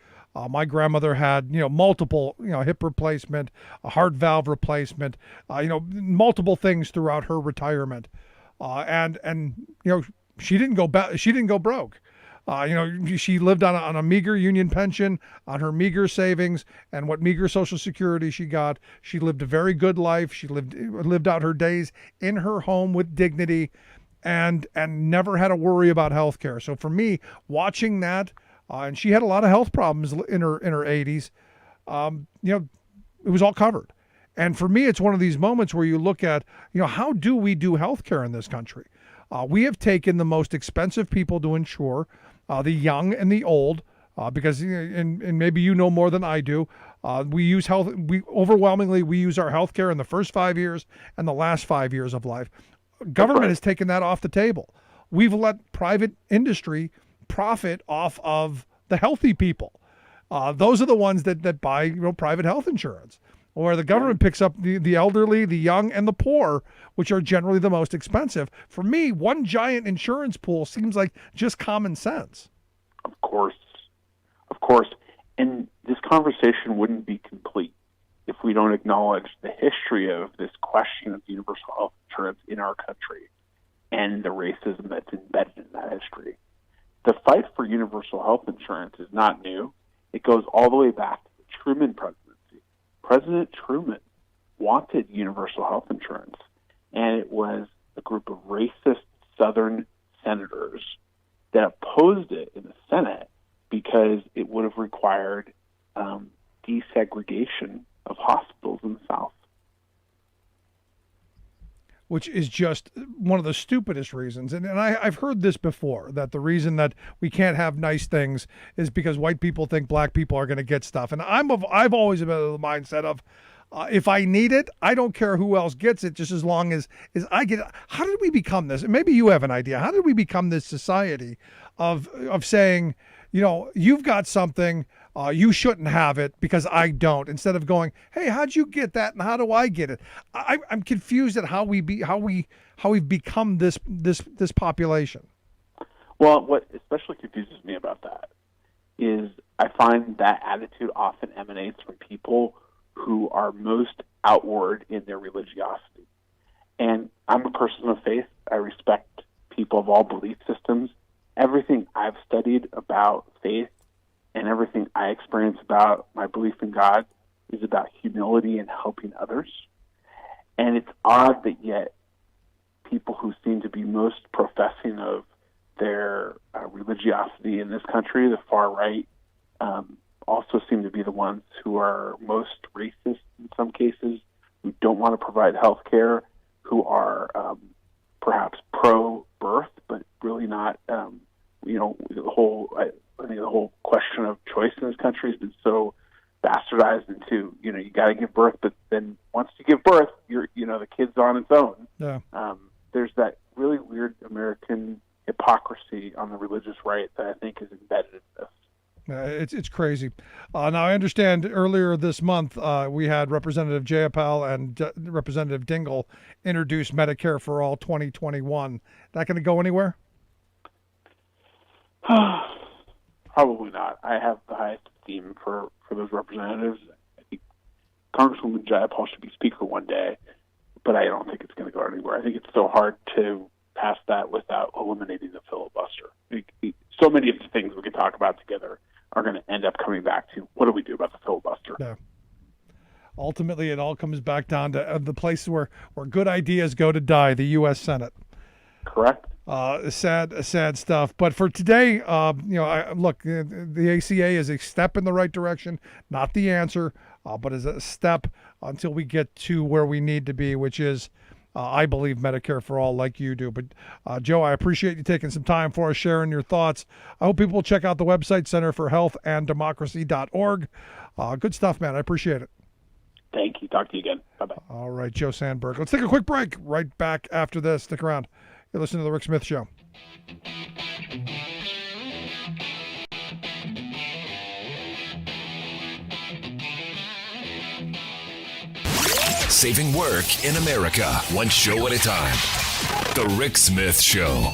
My grandmother had, multiple, hip replacement, a heart valve replacement, multiple things throughout her retirement. And she didn't go broke. She lived on a meager union pension, on her meager savings, and what meager Social Security she got. She lived a very good life. She lived out her days in her home with dignity, and never had to worry about health care. So for me, watching that, and she had a lot of health problems in her 80s, it was all covered. And for me, it's one of these moments where you look at, how do we do health care in this country? We have taken the most expensive people to insure, the young and the old, because, and maybe you know more than I do, we use overwhelmingly use our health care in the first 5 years and the last 5 years of life. Government has taken that off the table. We've let private industry profit off of the healthy people. Those are the ones that buy private health insurance, where the government picks up the elderly, the young, and the poor, which are generally the most expensive. For me, one giant insurance pool seems like just common sense. Of course. And this conversation wouldn't be complete if we don't acknowledge the history of this question of universal health insurance in our country and the racism that's embedded in that history. The fight for universal health insurance is not new. It goes all the way back to the Truman presidency. President Truman wanted universal health insurance, and it was a group of racist Southern senators that opposed it in the Senate because it would have required desegregation of hospitals in the South. Which is just one of the stupidest reasons. And I've heard this before, that the reason that we can't have nice things is because white people think black people are going to get stuff. And I've always been of the mindset of, if I need it, I don't care who else gets it, just as long as I get it. How did we become this? And maybe you have an idea. How did we become this society of saying, you've got something, you shouldn't have it because I don't, instead of going, hey, how'd you get that and how do I get it? I'm confused at how we've become this population. Well, what especially confuses me about that is I find that attitude often emanates from people who are most outward in their religiosity. And I'm a person of faith. I respect people of all belief systems. Everything I've studied about faith and everything I experience about my belief in God is about humility and helping others. And it's odd that yet people who seem to be most professing of their religiosity in this country, the far right, also seem to be the ones who are most racist in some cases, who don't want to provide health care, who are perhaps pro-birth, but really not, the whole question of choice in this country has been so bastardized into, you got to give birth, but then once you give birth, the kid's on its own. Yeah. There's that really weird American hypocrisy on the religious right that I think is embedded in this. It's crazy. Now, I understand earlier this month we had Representative Jayapal and Representative Dingell introduce Medicare for All 2021. That going to go anywhere? Probably not. I have the highest esteem for those representatives. I think Congresswoman Jayapal should be Speaker one day, but I don't think it's going to go anywhere. I think it's so hard to pass that without eliminating the filibuster. So many of the things we could talk about together are going to end up coming back to what do we do about the filibuster? Yeah. Ultimately, it all comes back down to the place where good ideas go to die, the U.S. Senate. Correct. Sad stuff. But for today, look, the ACA is a step in the right direction, not the answer, but is a step until we get to where we need to be, which is, I believe, Medicare for all, like you do. But Joe, I appreciate you taking some time for us, sharing your thoughts. I hope people will check out the website, centerforhealthanddemocracy.org. Good stuff, man. I appreciate it. Thank you. Talk to you again. Bye-bye. All right, Joe Sanberg. Let's take a quick break. Right back after this. Stick around. You're listening to The Rick Smith Show. Saving work in America, one show at a time. The Rick Smith Show.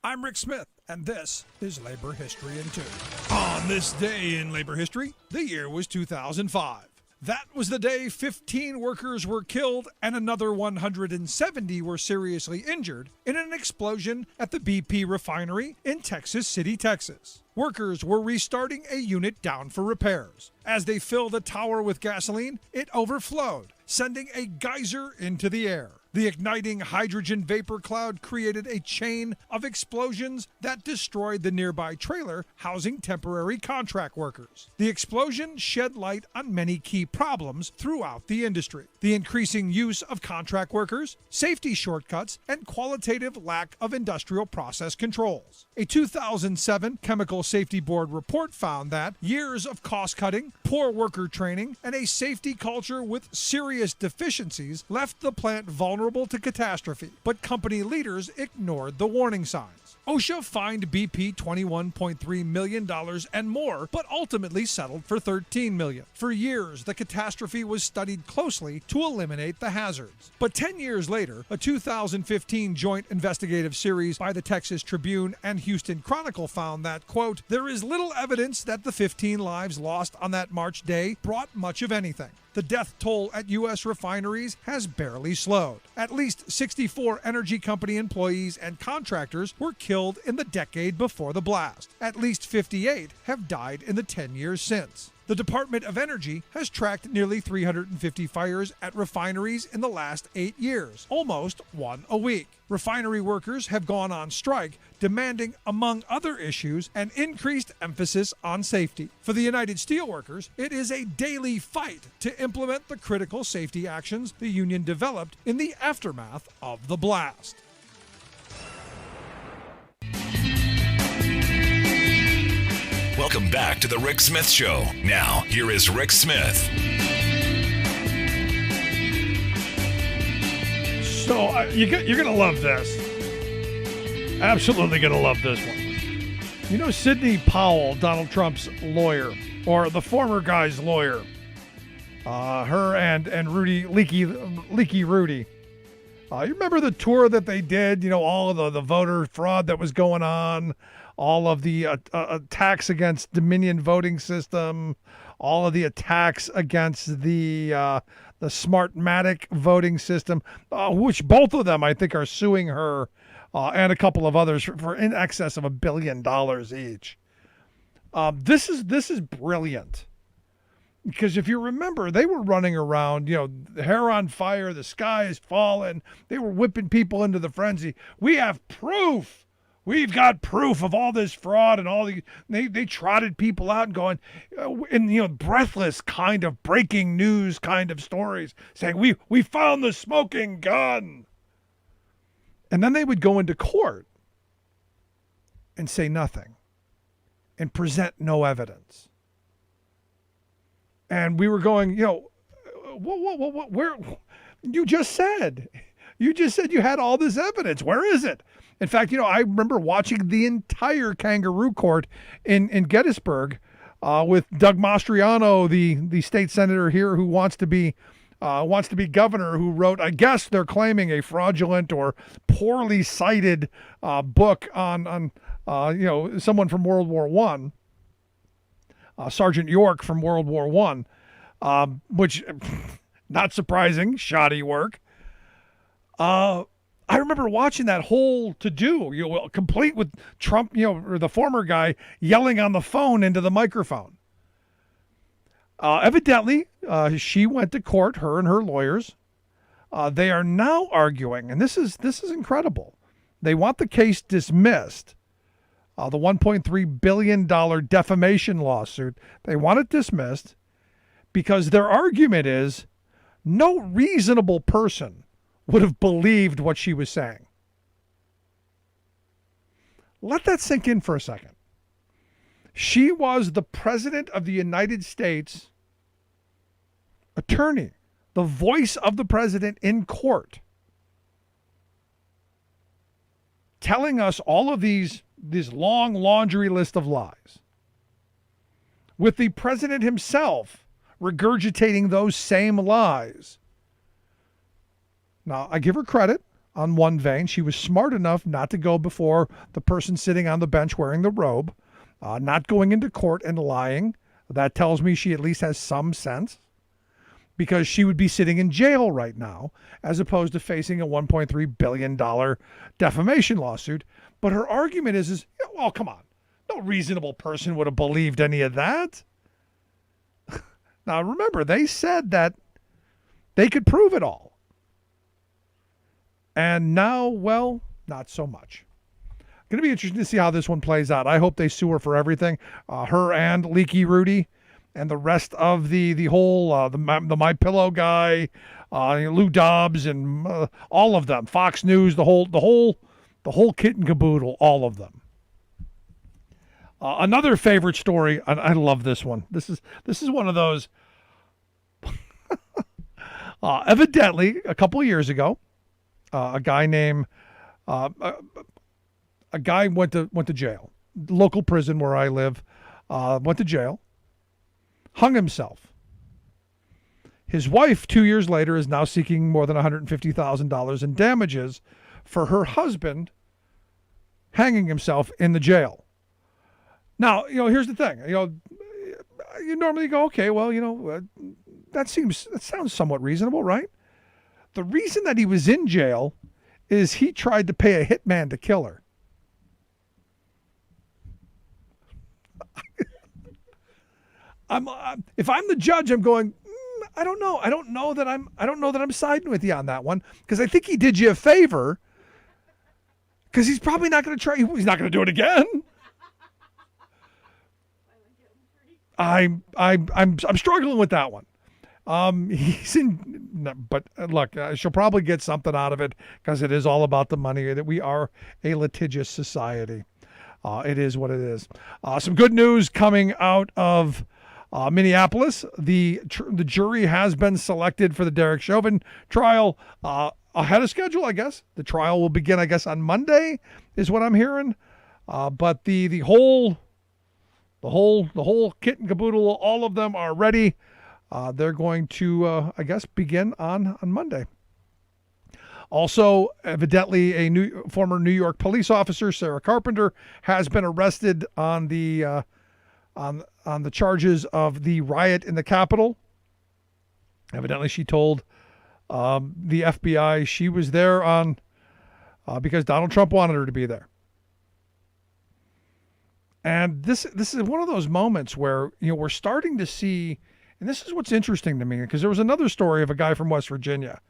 I'm Rick Smith, and this is Labor History in 2. On this day in labor history, the year was 2005. That was the day 15 workers were killed and another 170 were seriously injured in an explosion at the BP refinery in Texas City, Texas. Workers were restarting a unit down for repairs. As they filled a tower with gasoline, it overflowed, sending a geyser into the air. The igniting hydrogen vapor cloud created a chain of explosions that destroyed the nearby trailer housing temporary contract workers. The explosion shed light on many key problems throughout the industry: the increasing use of contract workers, safety shortcuts, and qualitative lack of industrial process controls. A 2007 Chemical Safety Board report found that years of cost-cutting, poor worker training, and a safety culture with serious deficiencies left the plant vulnerable to catastrophe, but company leaders ignored the warning signs. OSHA fined BP $21.3 million and more, but ultimately settled for $13 million. For years, the catastrophe was studied closely to eliminate the hazards. But 10 years later, a 2015 joint investigative series by the Texas Tribune and Houston Chronicle found that, quote, there is little evidence that the 15 lives lost on that March day brought much of anything. The death toll at U.S. refineries has barely slowed. At least 64 energy company employees and contractors were killed in the decade before the blast. At least 58 have died in the 10 years since. The Department of Energy has tracked nearly 350 fires at refineries in the last 8 years, almost one a week. Refinery workers have gone on strike, demanding, among other issues, an increased emphasis on safety. For the United Steelworkers, it is a daily fight to implement the critical safety actions the union developed in the aftermath of the blast. Welcome back to The Rick Smith Show. Now, here is Rick Smith. So you're going to love this. Absolutely going to love this one. You know Sidney Powell, Donald Trump's lawyer, or the former guy's lawyer, her and Rudy, Leaky Rudy. You remember the tour that they did? You know, all of the voter fraud that was going on, all of the attacks against Dominion voting system, all of the attacks against the Smartmatic voting system, which both of them I think are suing her and a couple of others for in excess of $1 billion each. This is brilliant. Because if you remember, they were running around, you know, the hair on fire, the sky is falling. They were whipping people into the frenzy. We have proof. We've got proof of all this fraud and all the. They trotted people out and going, in breathless kind of breaking news kind of stories, saying we found the smoking gun. And then they would go into court and say nothing and present no evidence. And we were going, what, where? You just said you had all this evidence. Where is it? In fact, I remember watching the entire kangaroo court in Gettysburg with Doug Mastriano, the state senator here who wants to be governor, who wrote, I guess they're claiming, a fraudulent or poorly cited book on someone from World War One. Sergeant York from World War One, which, not surprising, shoddy work. I remember watching that whole to-do, complete with Trump, or the former guy yelling on the phone into the microphone. Evidently, she went to court, her and her lawyers. They are now arguing, and this is incredible. They want the case dismissed. The $1.3 billion defamation lawsuit, they want it dismissed because their argument is no reasonable person would have believed what she was saying. Let that sink in for a second. She was the President of the United States attorney, the voice of the president in court, telling us all of this long laundry list of lies, with the president himself regurgitating those same lies. Now, I give her credit on one vein. She was smart enough not to go before the person sitting on the bench wearing the robe, not going into court and lying. That tells me she at least has some sense, because she would be sitting in jail right now as opposed to facing a $1.3 billion defamation lawsuit. But her argument is, well, come on. No reasonable person would have believed any of that. Now, remember, they said that they could prove it all. And now, well, not so much. Going to be interesting to see how this one plays out. I hope they sue her for everything. Her and Leaky Rudy and the rest of the whole, the My Pillow guy, Lou Dobbs, and all of them. Fox News, the whole kit and caboodle, all of them. Another favorite story, and I love this one. This is one of those. Evidently, a couple of years ago, a guy went to jail. Local prison where I live, went to jail, hung himself. His wife, 2 years later, is now seeking more than $150,000 in damages for her husband hanging himself in the jail. Now, here's the thing. You normally go, okay, well, that sounds somewhat reasonable, right? The reason that he was in jail is he tried to pay a hitman to kill her. If I'm the judge, I'm going, I don't know. I don't know that I'm siding with you on that one, because I think he did you a favor, because he's probably not going to try. He's not going to do it again. I'm struggling with that one. He's in, but look, she'll probably get something out of it, because it is all about the money. That we are a litigious society. It is what it is. Some good news coming out of Minneapolis. The jury has been selected for the Derrick Chauvin trial ahead of schedule, I guess. The trial will begin, I guess, on Monday, is what I'm hearing. But the whole kit and caboodle, all of them are ready. They're going to, I guess, begin on Monday. Also, evidently, a former New York police officer, Sarah Carpenter, has been arrested on the charges of the riot in the Capitol. Evidently, she told the FBI she was there because Donald Trump wanted her to be there. And this is one of those moments where, we're starting to see, and this is what's interesting to me, because there was another story of a guy from West Virginia,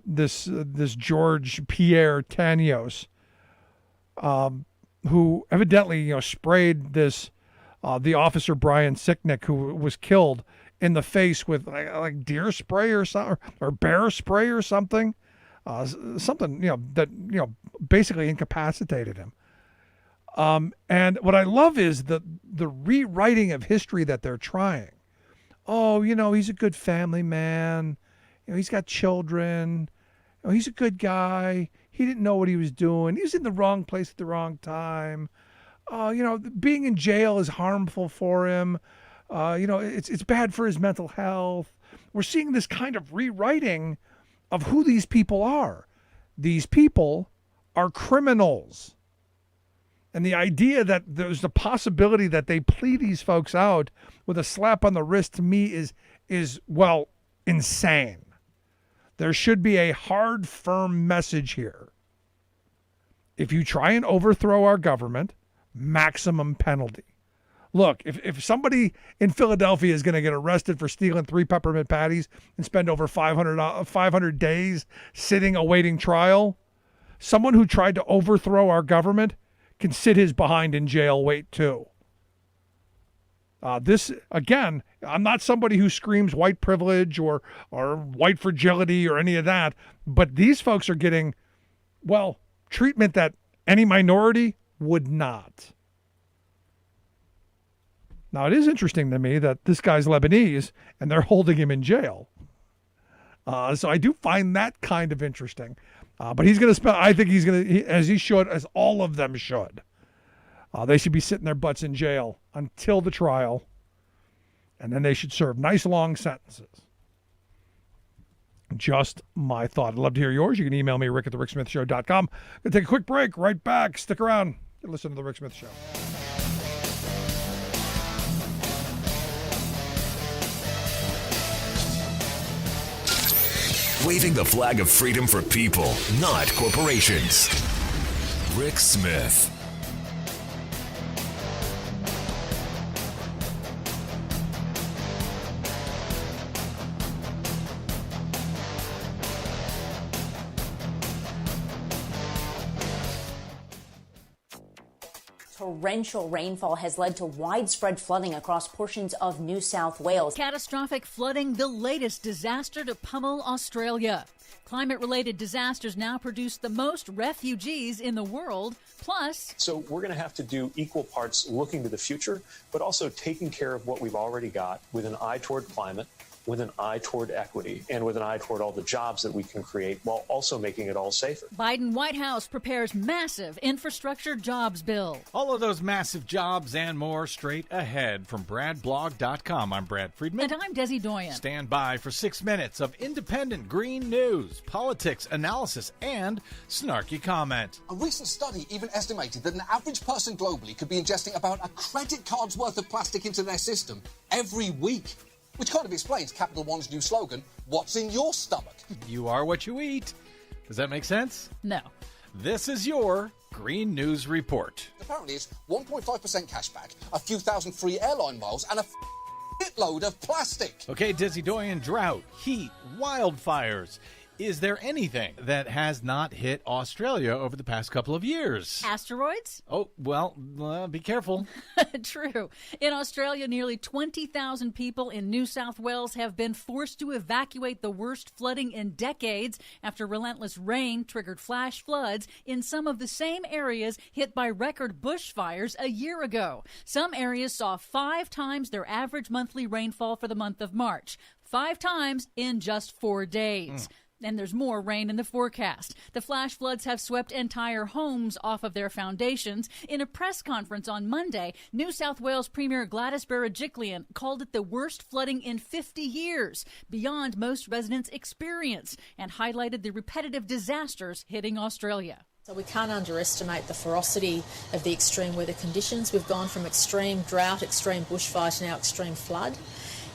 this George Pierre Tanios, who evidently sprayed the officer Brian Sicknick, who was killed, in the face with like deer spray or something, or bear spray or something, that basically incapacitated him. And what I love is the rewriting of history that they're trying. Oh, he's a good family man. He's got children. He's a good guy. He didn't know what he was doing. He was in the wrong place at the wrong time. Being in jail is harmful for him. It's bad for his mental health. We're seeing this kind of rewriting of who these people are. These people are criminals. And the idea that there's the possibility that they plea these folks out with a slap on the wrist, to me is insane. There should be a hard, firm message here. If you try and overthrow our government, maximum penalty. Look, if somebody in Philadelphia is going to get arrested for stealing 3 peppermint patties and spend over 500 days sitting awaiting trial, someone who tried to overthrow our government can sit his behind in jail, wait too. This, again, I'm not somebody who screams white privilege or white fragility or any of that, but these folks are getting, treatment that any minority would not. Now, it is interesting to me that this guy's Lebanese and they're holding him in jail. So I do find that kind of interesting. But he's going to spend, I think he's going to, as he should, as all of them should. They should be sitting their butts in jail until the trial. And then they should serve nice long sentences. Just my thought. I'd love to hear yours. You can email me, rick@thericksmithshow.com. Going to take a quick break. Right back. Stick around. Listen to The Rick Smith Show. Waving the flag of freedom for people, not corporations. Rick Smith. Torrential rainfall has led to widespread flooding across portions of New South Wales. Catastrophic flooding, the latest disaster to pummel Australia. Climate-related disasters now produce the most refugees in the world, plus... So we're going to have to do equal parts looking to the future, but also taking care of what we've already got with an eye toward climate, with an eye toward equity, and with an eye toward all the jobs that we can create while also making it all safer. Biden White House prepares massive infrastructure jobs bill. All of those massive jobs and more straight ahead from BradBlog.com. I'm Brad Friedman. And I'm Desi Doyen. Stand by for 6 minutes of independent green news, politics, analysis, and snarky comment. A recent study even estimated that an average person globally could be ingesting about a credit card's worth of plastic into their system every week. Which kind of explains Capital One's new slogan, what's in your stomach? You are what you eat. Does that make sense? No. This is your Green News Report. Apparently it's 1.5% cash back, a few thousand free airline miles, and a shitload of plastic. Okay, Desi Doyen, drought, heat, wildfires. Is there anything that has not hit Australia over the past couple of years? Asteroids? Oh, well, be careful. True. In Australia, nearly 20,000 people in New South Wales have been forced to evacuate the worst flooding in decades after relentless rain triggered flash floods in some of the same areas hit by record bushfires a year ago. Some areas saw 5 times their average monthly rainfall for the month of March. 5 times in just 4 days. And there's more rain in the forecast. The flash floods have swept entire homes off of their foundations. In a press conference on Monday, New South Wales Premier Gladys Berejiklian called it the worst flooding in 50 years, beyond most residents' experience, and highlighted the repetitive disasters hitting Australia. So we can't underestimate the ferocity of the extreme weather conditions. We've gone from extreme drought, extreme bushfire to now extreme flood,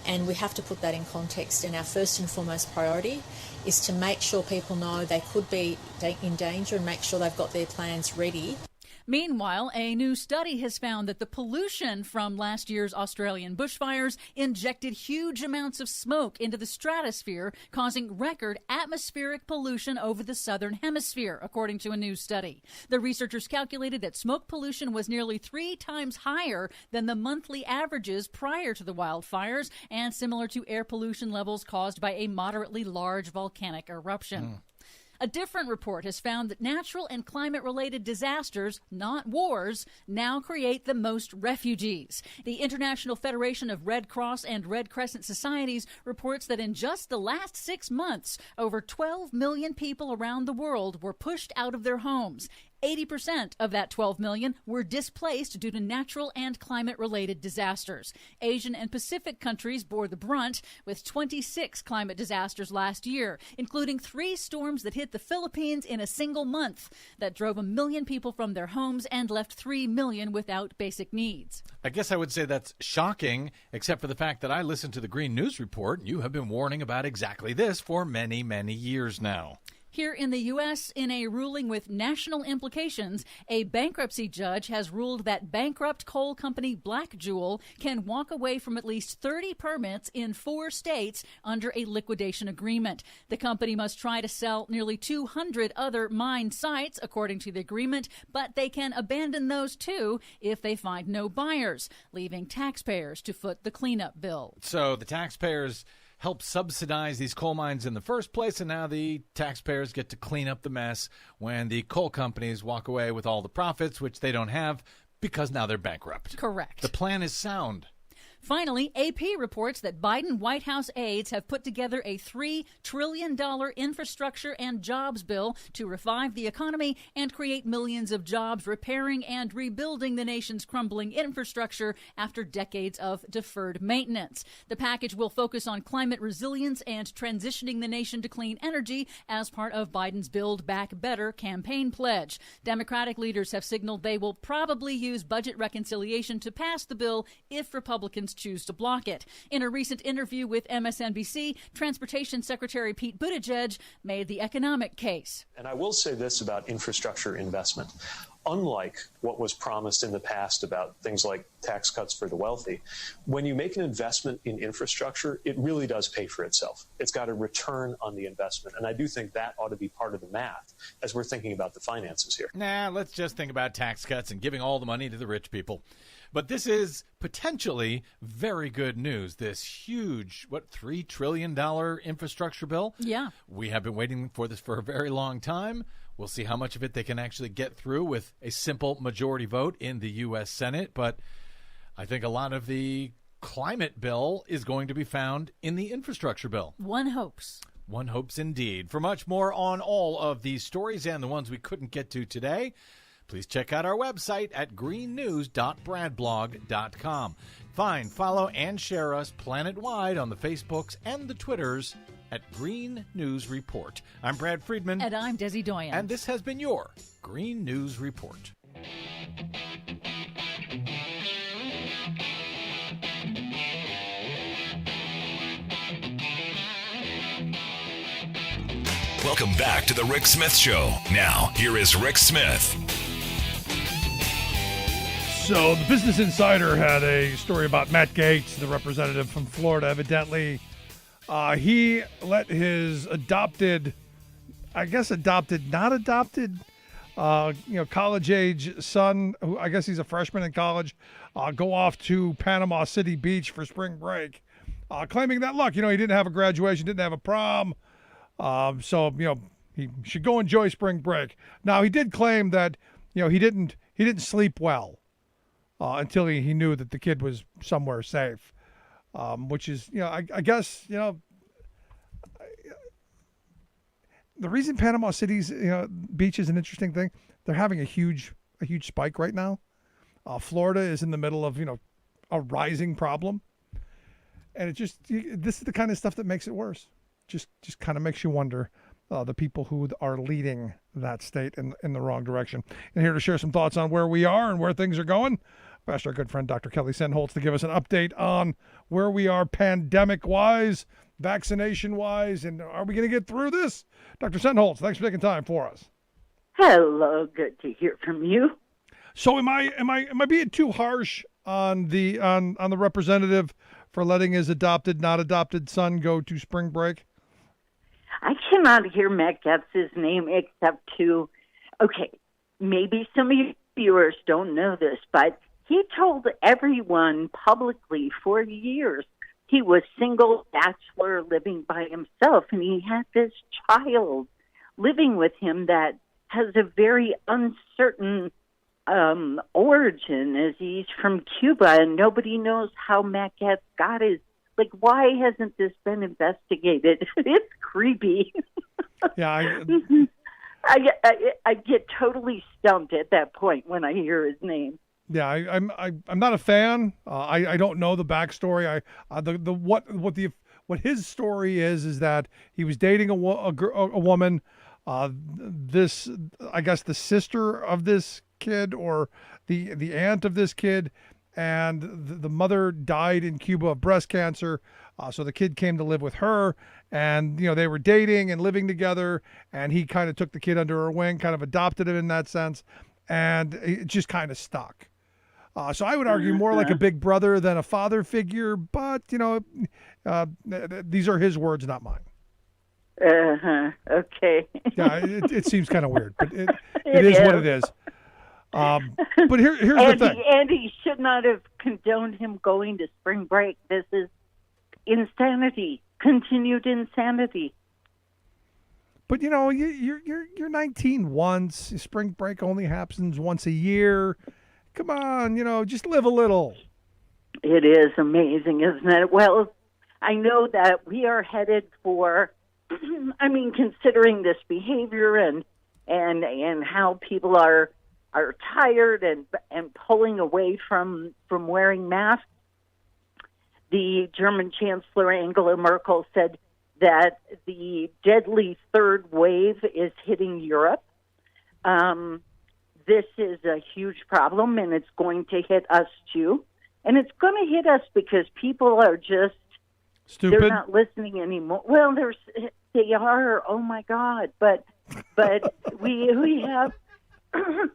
and we have to put that in context. And our first and foremost priority is to make sure people know they could be in danger and make sure they've got their plans ready. Meanwhile, a new study has found that the pollution from last year's Australian bushfires injected huge amounts of smoke into the stratosphere, causing record atmospheric pollution over the southern hemisphere, according to a new study. The researchers calculated that smoke pollution was nearly 3 times higher than the monthly averages prior to the wildfires and similar to air pollution levels caused by a moderately large volcanic eruption. A different report has found that natural and climate-related disasters, not wars, now create the most refugees. The International Federation of Red Cross and Red Crescent Societies reports that in just the last 6 months, over 12 million people around the world were pushed out of their homes. 80% of that 12 million were displaced due to natural and climate-related disasters. Asian and Pacific countries bore the brunt, with 26 climate disasters last year, including 3 storms that hit the Philippines in a single month that drove 1 million people from their homes and left 3 million without basic needs. I guess I would say that's shocking, except for the fact that I listened to the Green News Report, and you have been warning about exactly this for many, many years now. Here in the U.S., in a ruling with national implications, a bankruptcy judge has ruled that bankrupt coal company Black Jewel can walk away from at least 30 permits in 4 states under a liquidation agreement. The company must try to sell nearly 200 other mine sites, according to the agreement, but they can abandon those too if they find no buyers, leaving taxpayers to foot the cleanup bill. So the taxpayers help subsidize these coal mines in the first place, and now the taxpayers get to clean up the mess when the coal companies walk away with all the profits, which they don't have because now they're bankrupt. Correct. The plan is sound. Finally, AP reports that Biden White House aides have put together a $3 trillion infrastructure and jobs bill to revive the economy and create millions of jobs repairing and rebuilding the nation's crumbling infrastructure after decades of deferred maintenance. The package will focus on climate resilience and transitioning the nation to clean energy as part of Biden's Build Back Better campaign pledge. Democratic leaders have signaled they will probably use budget reconciliation to pass the bill if Republicans choose to block it. In a recent interview with MSNBC, Transportation Secretary Pete Buttigieg made the economic case. And I will say this about infrastructure investment. Unlike what was promised in the past about things like tax cuts for the wealthy, when you make an investment in infrastructure, it really does pay for itself. It's got a return on the investment. And I do think that ought to be part of the math as we're thinking about the finances here. Nah, let's just think about tax cuts and giving all the money to the rich people. But this is potentially very good news. This huge, $3 trillion infrastructure bill? Yeah. We have been waiting for this for a very long time. We'll see how much of it they can actually get through with a simple majority vote in the U.S. Senate. But I think a lot of the climate bill is going to be found in the infrastructure bill. One hopes. One hopes indeed. For much more on all of these stories and the ones we couldn't get to today, please check out our website at greennews.bradblog.com. Find, follow, and share us planet-wide on the Facebooks and the Twitters at Green News Report. I'm Brad Friedman. And I'm Desi Doyen. And this has been your Green News Report. Welcome back to the Rick Smith Show. Now, here is Rick Smith. So the Business Insider had a story about Matt Gaetz, the representative from Florida. Evidently, he let his college-age son, who I guess he's a freshman in college, go off to Panama City Beach for spring break, claiming that, look, he didn't have a graduation, didn't have a prom, so he should go enjoy spring break. Now, he did claim that he didn't sleep well. Until he knew that the kid was somewhere safe, which is, I guess, the reason Panama City's beach is an interesting thing, they're having a huge spike right now. Florida is in the middle of a rising problem, and this is the kind of stuff that makes it worse. Just kind of makes you wonder the people who are leading that state in the wrong direction. And here to share some thoughts on where we are and where things are going, we asked our good friend Dr. Kelly Sennholz to give us an update on where we are pandemic-wise, vaccination-wise, and are we going to get through this? Dr. Sennholz, thanks for taking time for us. Hello, good to hear from you. So am I being too harsh on the representative for letting his not adopted son go to spring break? I cannot hear Matt Gaetz's name except maybe some of your viewers don't know this, but he told everyone publicly for years he was single, bachelor, living by himself, and he had this child living with him that has a very uncertain origin, as he's from Cuba, and nobody knows how Matt Gaetz got his. Like, why hasn't this been investigated? It's creepy. Yeah, I get totally stumped at that point when I hear his name. Yeah, I'm not a fan. I don't know the backstory. What his story is that he was dating a woman. This, I guess, the sister of this kid or the aunt of this kid, and the mother died in Cuba of breast cancer. So the kid came to live with her, and they were dating and living together, and he kind of took the kid under her wing, kind of adopted him in that sense, and it just kind of stuck. So I would argue more like a big brother than a father figure, but these are his words, not mine. Okay. Yeah, it seems kind of weird, but it is what it is. But here's the thing. And he should not have condoned him going to spring break. This is insanity, continued insanity. But you're 19 once. Spring break only happens once a year. Come on, just live a little. It is amazing, isn't it? Well, I know that we are headed for, considering this behavior and how people are tired and pulling away from wearing masks. The German Chancellor Angela Merkel said that the deadly third wave is hitting Europe. This is a huge problem, and it's going to hit us too. And it's going to hit us because people are just stupid. They're not listening anymore. Well, they are. Oh my God! But we have. I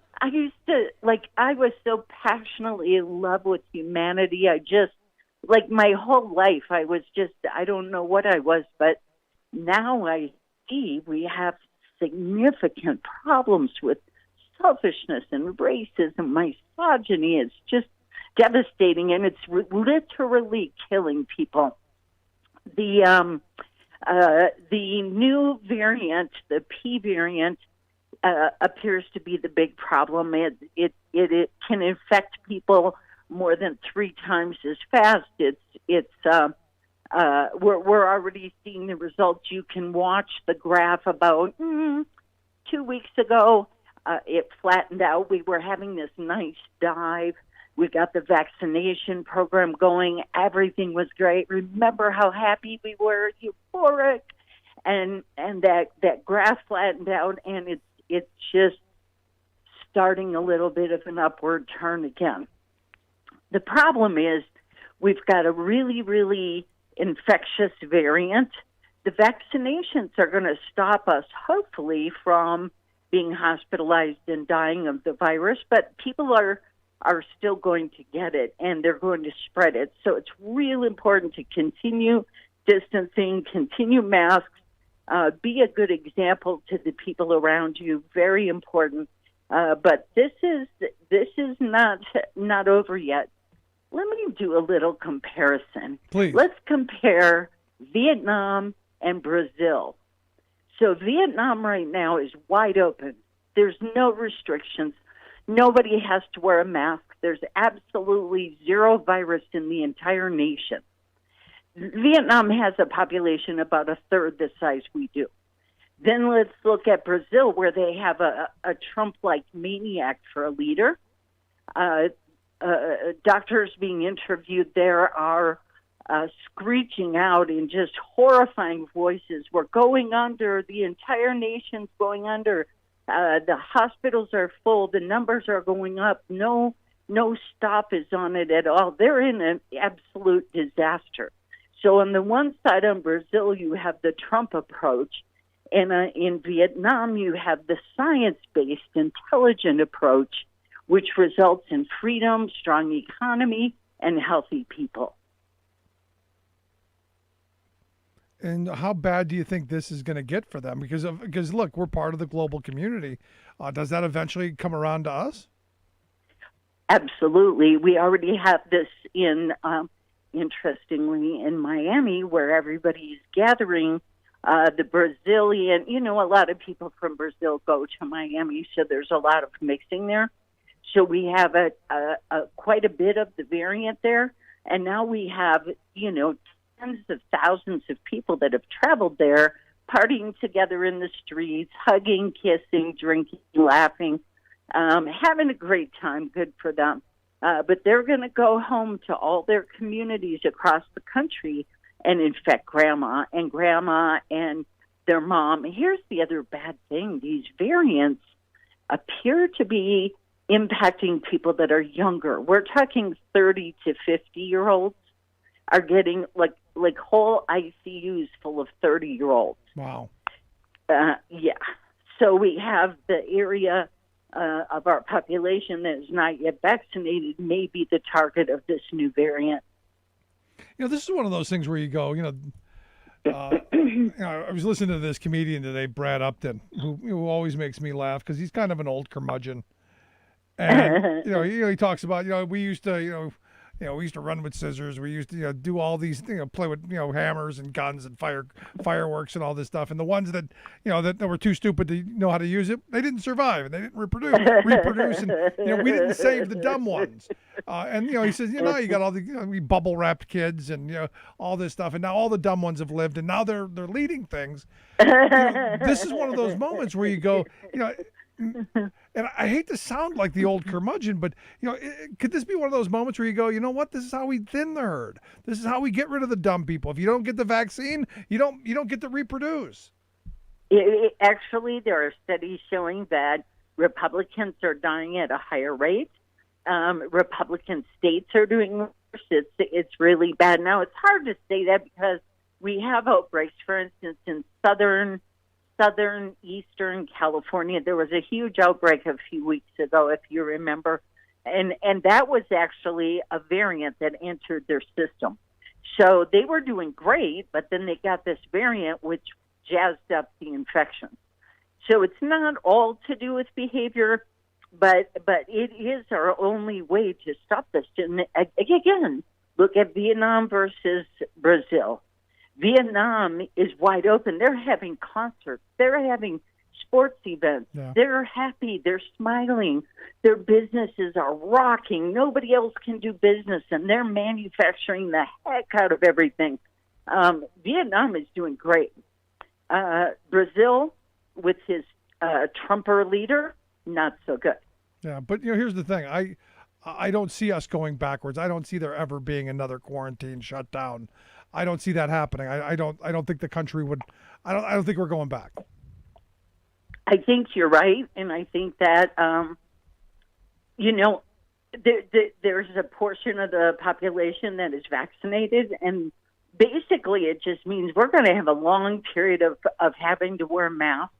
was so passionately in love with humanity. My whole life, I don't know what I was, but now I see we have significant problems with selfishness and racism, misogyny. It's just devastating, and it's literally killing people. The new variant, the P variant, appears to be the big problem. It can infect people more than 3 times as fast. We're already seeing the results. You can watch the graph. About 2 weeks ago, it flattened out. We were having this nice dive. We got the vaccination program going. Everything was great. Remember how happy we were, euphoric, and that graph flattened out, and it's just starting a little bit of an upward turn again. The problem is we've got a really, really infectious variant. The vaccinations are going to stop us, hopefully, from being hospitalized and dying of the virus, but people are still going to get it, and they're going to spread it. So it's real important to continue distancing, continue masks, be a good example to the people around you. Very important. But this is not over yet. Let me do a little comparison. Please. Let's compare Vietnam and Brazil. So Vietnam right now is wide open. There's no restrictions. Nobody has to wear a mask. There's absolutely zero virus in the entire nation. Vietnam has a population about a third the size we do. Then let's look at Brazil, where they have a Trump-like maniac for a leader. Doctors being interviewed there are screeching out in just horrifying voices. We're going under. The entire nation's going under. The hospitals are full. The numbers are going up. No stop is on it at all. They're in an absolute disaster. So on the one side, on Brazil, you have the Trump approach. And in Vietnam, you have the science-based, intelligent approach, which results in freedom, strong economy, and healthy people. And how bad do you think this is going to get for them? Because look, we're part of the global community. Does that eventually come around to us? Absolutely. We already have this interestingly, in Miami, where everybody's gathering. The Brazilian, a lot of people from Brazil go to Miami, so there's a lot of mixing there. So we have quite a bit of the variant there. And now we have, tens of thousands of people that have traveled there, partying together in the streets, hugging, kissing, drinking, laughing, having a great time. Good for them. But they're going to go home to all their communities across the country and infect grandma and their mom. Here's the other bad thing. These variants appear to be impacting people that are younger. We're talking 30 to 50-year-olds are getting like whole ICUs full of 30-year-olds. Wow. Yeah. So we have the area of our population that is not yet vaccinated may be the target of this new variant. This is one of those things where you go, I was listening to this comedian today, Brad Upton, who always makes me laugh because he's kind of an old curmudgeon. And, he talks about, we used to, we used to run with scissors. We used to do all these, play with, hammers and guns and fireworks and all this stuff. And the ones that, that were too stupid to know how to use it, they didn't survive and they didn't reproduce. And, we didn't save the dumb ones. And, he says, you got all the bubble wrapped kids and, all this stuff. And now all the dumb ones have lived and now they're leading things. This is one of those moments where you go, and I hate to sound like the old curmudgeon, but could this be one of those moments where you go, you know what? This is how we thin the herd. This is how we get rid of the dumb people. If you don't get the vaccine, you don't get to reproduce. Actually, there are studies showing that Republicans are dying at a higher rate. Republican states are doing worse. It's really bad. Now, it's hard to say that because we have outbreaks. For instance, in southern eastern California, there was a huge outbreak a few weeks ago, if you remember, and that was actually a variant that entered their system. So they were doing great, but then they got this variant which jazzed up the infection. So it's not all to do with behavior, but it is our only way to stop this. And again, look at Vietnam versus Brazil. Vietnam is wide open. They're having concerts. They're having sports events. Yeah. They're happy. They're smiling. Their businesses are rocking. Nobody else can do business, and they're manufacturing the heck out of everything. Vietnam is doing great. Brazil, with his Trumper leader, not so good. Yeah, but here's the thing. I don't see us going backwards. I don't see there ever being another quarantine shutdown. I don't see that happening. I don't think the country would. I don't think we're going back. I think you're right, and I think that there's a portion of the population that is vaccinated, and basically it just means we're going to have a long period of having to wear masks,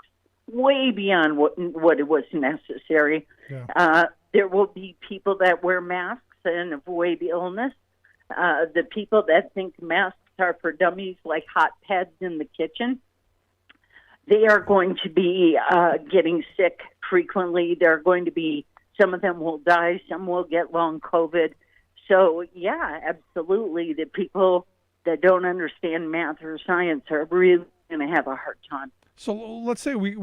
way beyond what it was necessary. Yeah. There will be people that wear masks and avoid illness. The people that think masks are for dummies like hot pads in the kitchen, they are going to be getting sick frequently. They're going to be, some of them will die, some will get long COVID. So, yeah, absolutely. The people that don't understand math or science are really going to have a hard time. So let's say we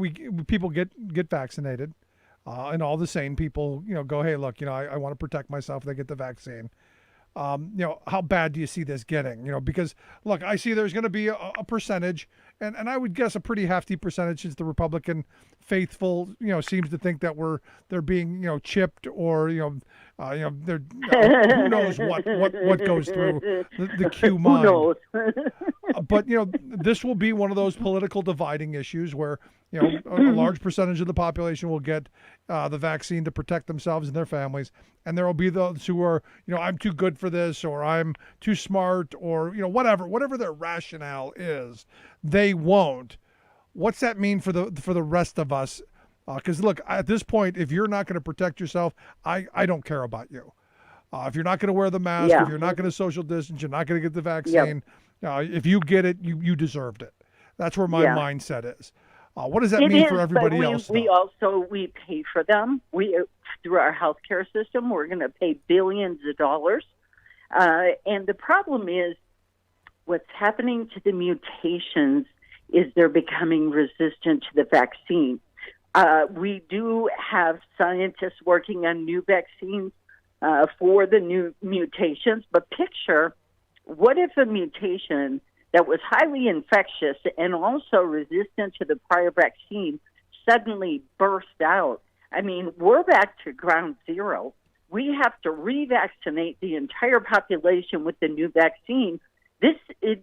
people get vaccinated, and all the sane people, go, hey, look, I want to protect myself. They get the vaccine. How bad do you see this getting? Because look, I see there's going to be a percentage, and I would guess a pretty hefty percentage is the Republican faithful, seems to think that they're being, chipped, or, they're, who knows what goes through the Q mind. Who knows? But, this will be one of those political dividing issues where, a large percentage of the population will get the vaccine to protect themselves and their families. And there will be those who are, I'm too good for this, or I'm too smart, or, whatever their rationale is, they won't. What's that mean for the rest of us? Because look, at this point, if you're not going to protect yourself, I don't care about you. If you're not going to wear the mask, if you're not going to social distance, you're not going to get the vaccine. If you get it, you deserved it. That's where my mindset is. What does that mean for everybody else? We pay for them. We, through our healthcare system, we're going to pay billions of dollars. And the problem is, what's happening to the mutations is they're becoming resistant to the vaccine. We do have scientists working on new vaccines for the new mutations, but picture, what if a mutation that was highly infectious and also resistant to the prior vaccine suddenly burst out? I mean, we're back to ground zero. We have to revaccinate the entire population with the new vaccine. This is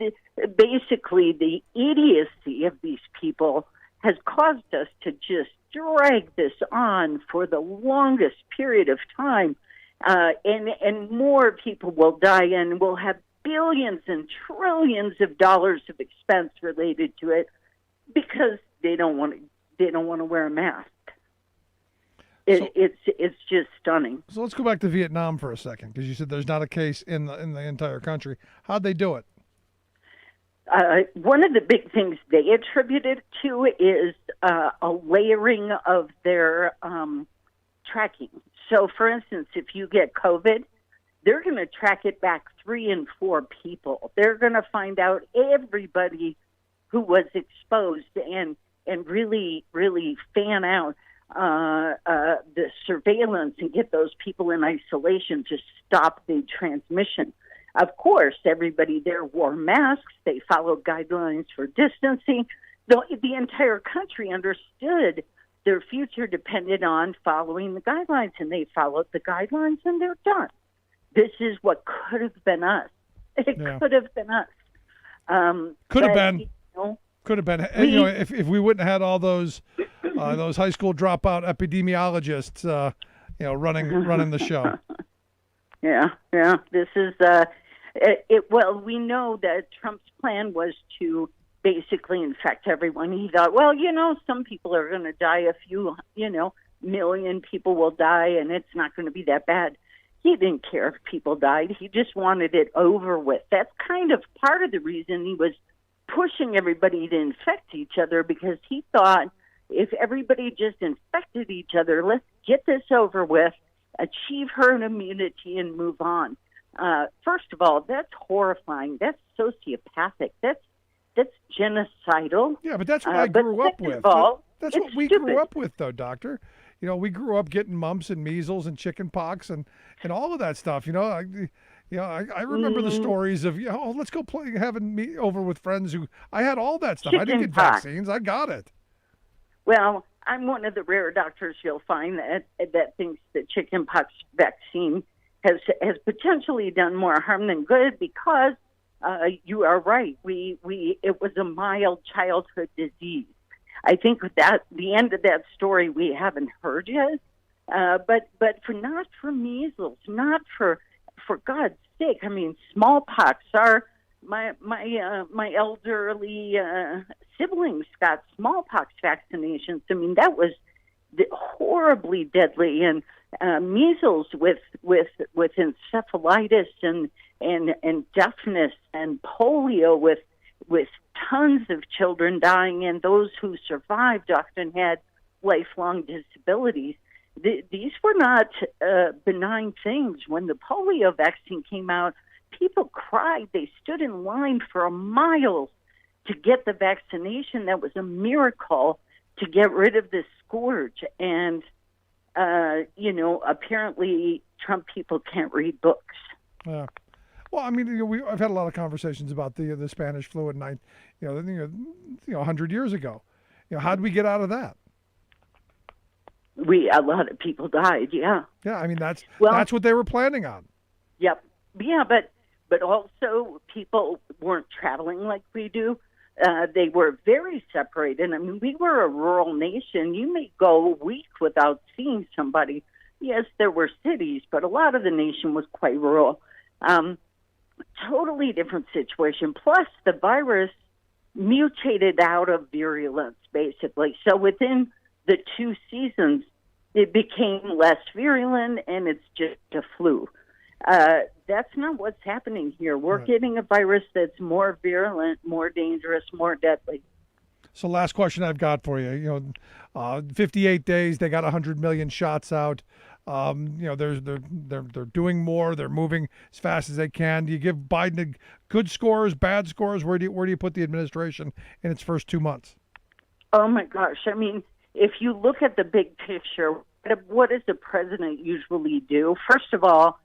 basically the idiocy of these people has caused us to just drag this on for the longest period of time. And more people will die, and we'll have billions and trillions of dollars of expense related to it because they don't want to wear a mask. It's just stunning. So let's go back to Vietnam for a second, because you said there's not a case in the entire country. How'd they do it? One of the big things they attributed to is a layering of their tracking. So, for instance, if you get COVID, they're going to track it back 3 and 4 people. They're going to find out everybody who was exposed and really, really fan out the surveillance and get those people in isolation to stop the transmission. Of course, everybody there wore masks. They followed guidelines for distancing. The entire country understood their future depended on following the guidelines, and they followed the guidelines, and they're done. This is what could have been us. It could have been us. Could have been. Could have been. If we wouldn't have had all those high school dropout epidemiologists, running the show. Yeah. This is well, we know that Trump's plan was to basically infect everyone. He thought, well, some people are going to die. A few, million people will die, and it's not going to be that bad. He didn't care if people died. He just wanted it over with. That's kind of part of the reason he was pushing everybody to infect each other, because he thought if everybody just infected each other, let's get this over with, achieve herd immunity, and move on. First of all, that's horrifying. That's sociopathic. That's genocidal. Yeah, but that's what I grew up with. That's what we grew up with, though, Doctor. We grew up getting mumps and measles and chicken pox and all of that stuff. I remember the stories of let's go play, having me over with friends who I had all that stuff. I didn't get vaccines. I got it. Well, I'm one of the rare doctors you'll find that thinks the chickenpox vaccine has potentially done more harm than good, because you are right. It was a mild childhood disease. I think that the end of that story we haven't heard yet. But not for measles, not for God's sake. I mean, smallpox. My elderly siblings got smallpox vaccinations. I mean, that was horribly deadly. And measles with encephalitis and deafness, and polio with tons of children dying, and those who survived often had lifelong disabilities. These were not benign things. When the polio vaccine came out, people cried. They stood in line for miles to get the vaccination. That was a miracle to get rid of this scourge. And, apparently Trump people can't read books. Well, I mean, I've had a lot of conversations about the Spanish flu at night, 100 years ago. How did we get out of that? A lot of people died. Yeah. Yeah, I mean that's what they were planning on. Yep. Yeah, but also people weren't traveling like we do. They were very separated. I mean, we were a rural nation. You may go a week without seeing somebody. Yes, there were cities, but a lot of the nation was quite rural. Totally different situation. Plus, the virus mutated out of virulence, basically. So within the 2 seasons, it became less virulent, and it's just a flu. That's not what's happening here. We're getting a virus that's more virulent, more dangerous, more deadly. So last question I've got for you. 58 days, they got 100 million shots out. They're doing more. They're moving as fast as they can. Do you give Biden good scores, bad scores? Where do you put the administration in its first 2 months? Oh my gosh! I mean, if you look at the big picture, what does the president usually do? First of all,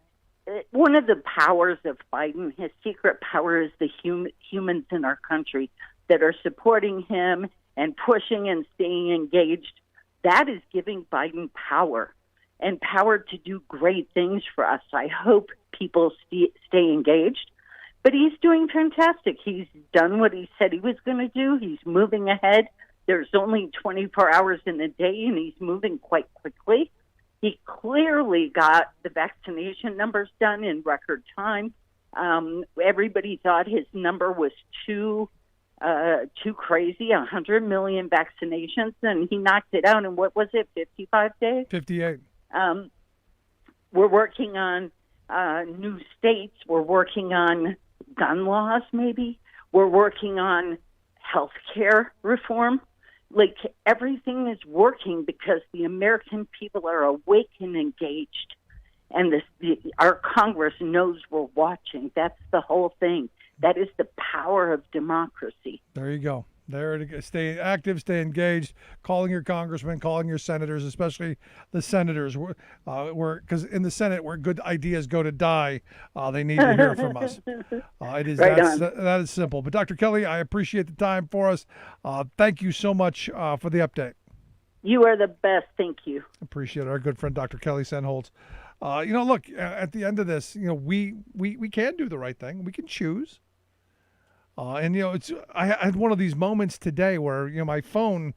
one of the powers of Biden, his secret power, is the humans in our country that are supporting him and pushing and staying engaged. That is giving Biden power, and power to do great things for us. I hope people stay engaged. But he's doing fantastic. He's done what he said he was going to do. He's moving ahead. There's only 24 hours in a day, and he's moving quite quickly. He clearly got the vaccination numbers done in record time. Everybody thought his number was too crazy, 100 million vaccinations, and he knocked it out in, what was it, 55 days? 58. We're working on new states. We're working on gun laws, maybe. We're working on health care reform. Like, everything is working because the American people are awake and engaged. And our Congress knows we're watching. That's the whole thing. That is the power of democracy. There you go. There to stay active, stay engaged, calling your congressmen, calling your senators, especially the senators. Because in the Senate, where good ideas go to die, they need to hear from us. That is simple. But Dr. Kelly, I appreciate the time for us. Thank you so much for the update. You are the best. Thank you. Appreciate it. Our good friend, Dr. Kelly Sennholz. Look, at the end of this, we can do the right thing. We can choose. I had one of these moments today where my phone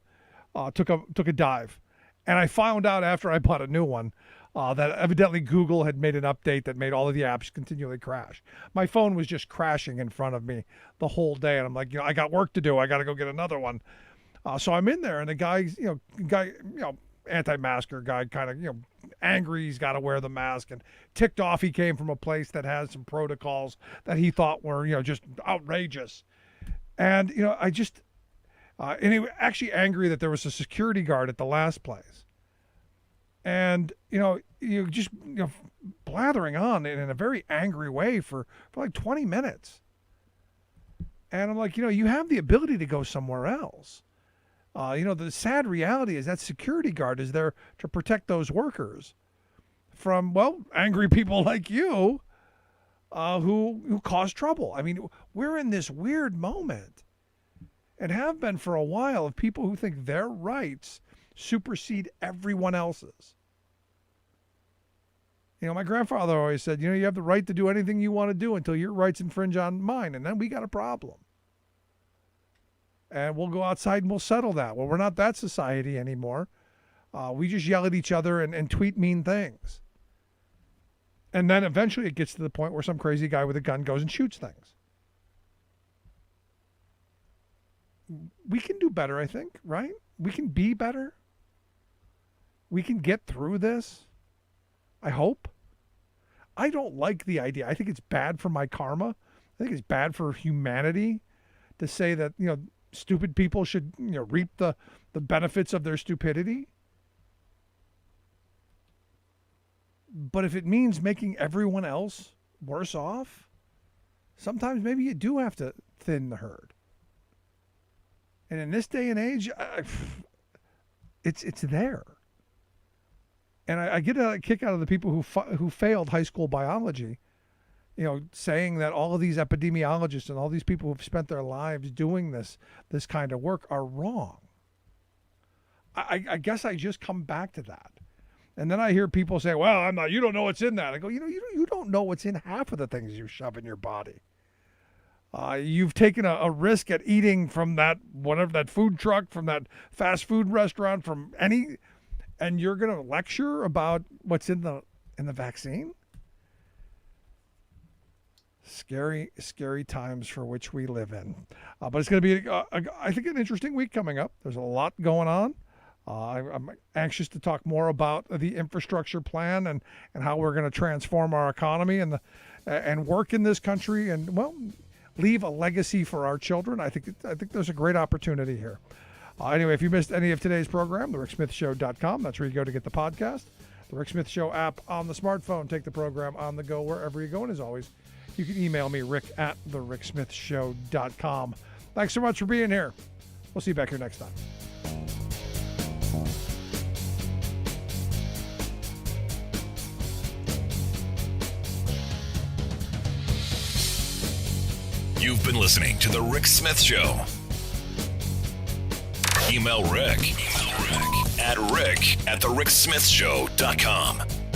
took a dive, and I found out after I bought a new one that evidently Google had made an update that made all of the apps continually crash. My phone was just crashing in front of me the whole day, and I'm like, I got work to do. I got to go get another one. So I'm in there, and the guy, anti-masker guy, kind of angry he's got to wear the mask, and ticked off he came from a place that has some protocols that he thought were just outrageous. And I just and he was actually angry that there was a security guard at the last place. And you just blathering on in a very angry way for like 20 minutes. And I'm like, you have the ability to go somewhere else. The sad reality is that security guard is there to protect those workers from, angry people like you who cause trouble. I mean, we're in this weird moment, and have been for a while, of people who think their rights supersede everyone else's. My grandfather always said, you have the right to do anything you want to do until your rights infringe on mine, and then we got a problem. And we'll go outside and we'll settle that. Well, we're not that society anymore. We just yell at each other and tweet mean things. And then eventually it gets to the point where some crazy guy with a gun goes and shoots things. We can do better, I think, right? We can be better. We can get through this. I hope. I don't like the idea. I think it's bad for my karma. I think it's bad for humanity to say that, stupid people should reap the benefits of their stupidity. But if it means making everyone else worse off, sometimes maybe you do have to thin the herd. And in this day and age, it's there. And I get a kick out of the people who failed high school biology. saying that all of these epidemiologists and all these people who've spent their lives doing this kind of work are wrong. I guess I just come back to that. And then I hear people say, well, you don't know what's in that. I go, you don't know what's in half of the things you shove in your body. You've taken a risk at eating from that food truck, from that fast food restaurant, and you're going to lecture about what's in the vaccine? Scary, scary times for which we live in. But it's going to be, I think, an interesting week coming up. There's a lot going on. I'm anxious to talk more about the infrastructure plan and how we're going to transform our economy and work in this country and, well, leave a legacy for our children. I think there's a great opportunity here. Anyway, if you missed any of today's program, thericksmithshow.com. That's where you go to get the podcast. The Rick Smith Show app on the smartphone. Take the program on the go wherever you go. And as always, you can email me, rick@thericksmithshow.com. Thanks so much for being here. We'll see you back here next time. You've been listening to The Rick Smith Show. Email Rick at rick@thericksmithshow.com.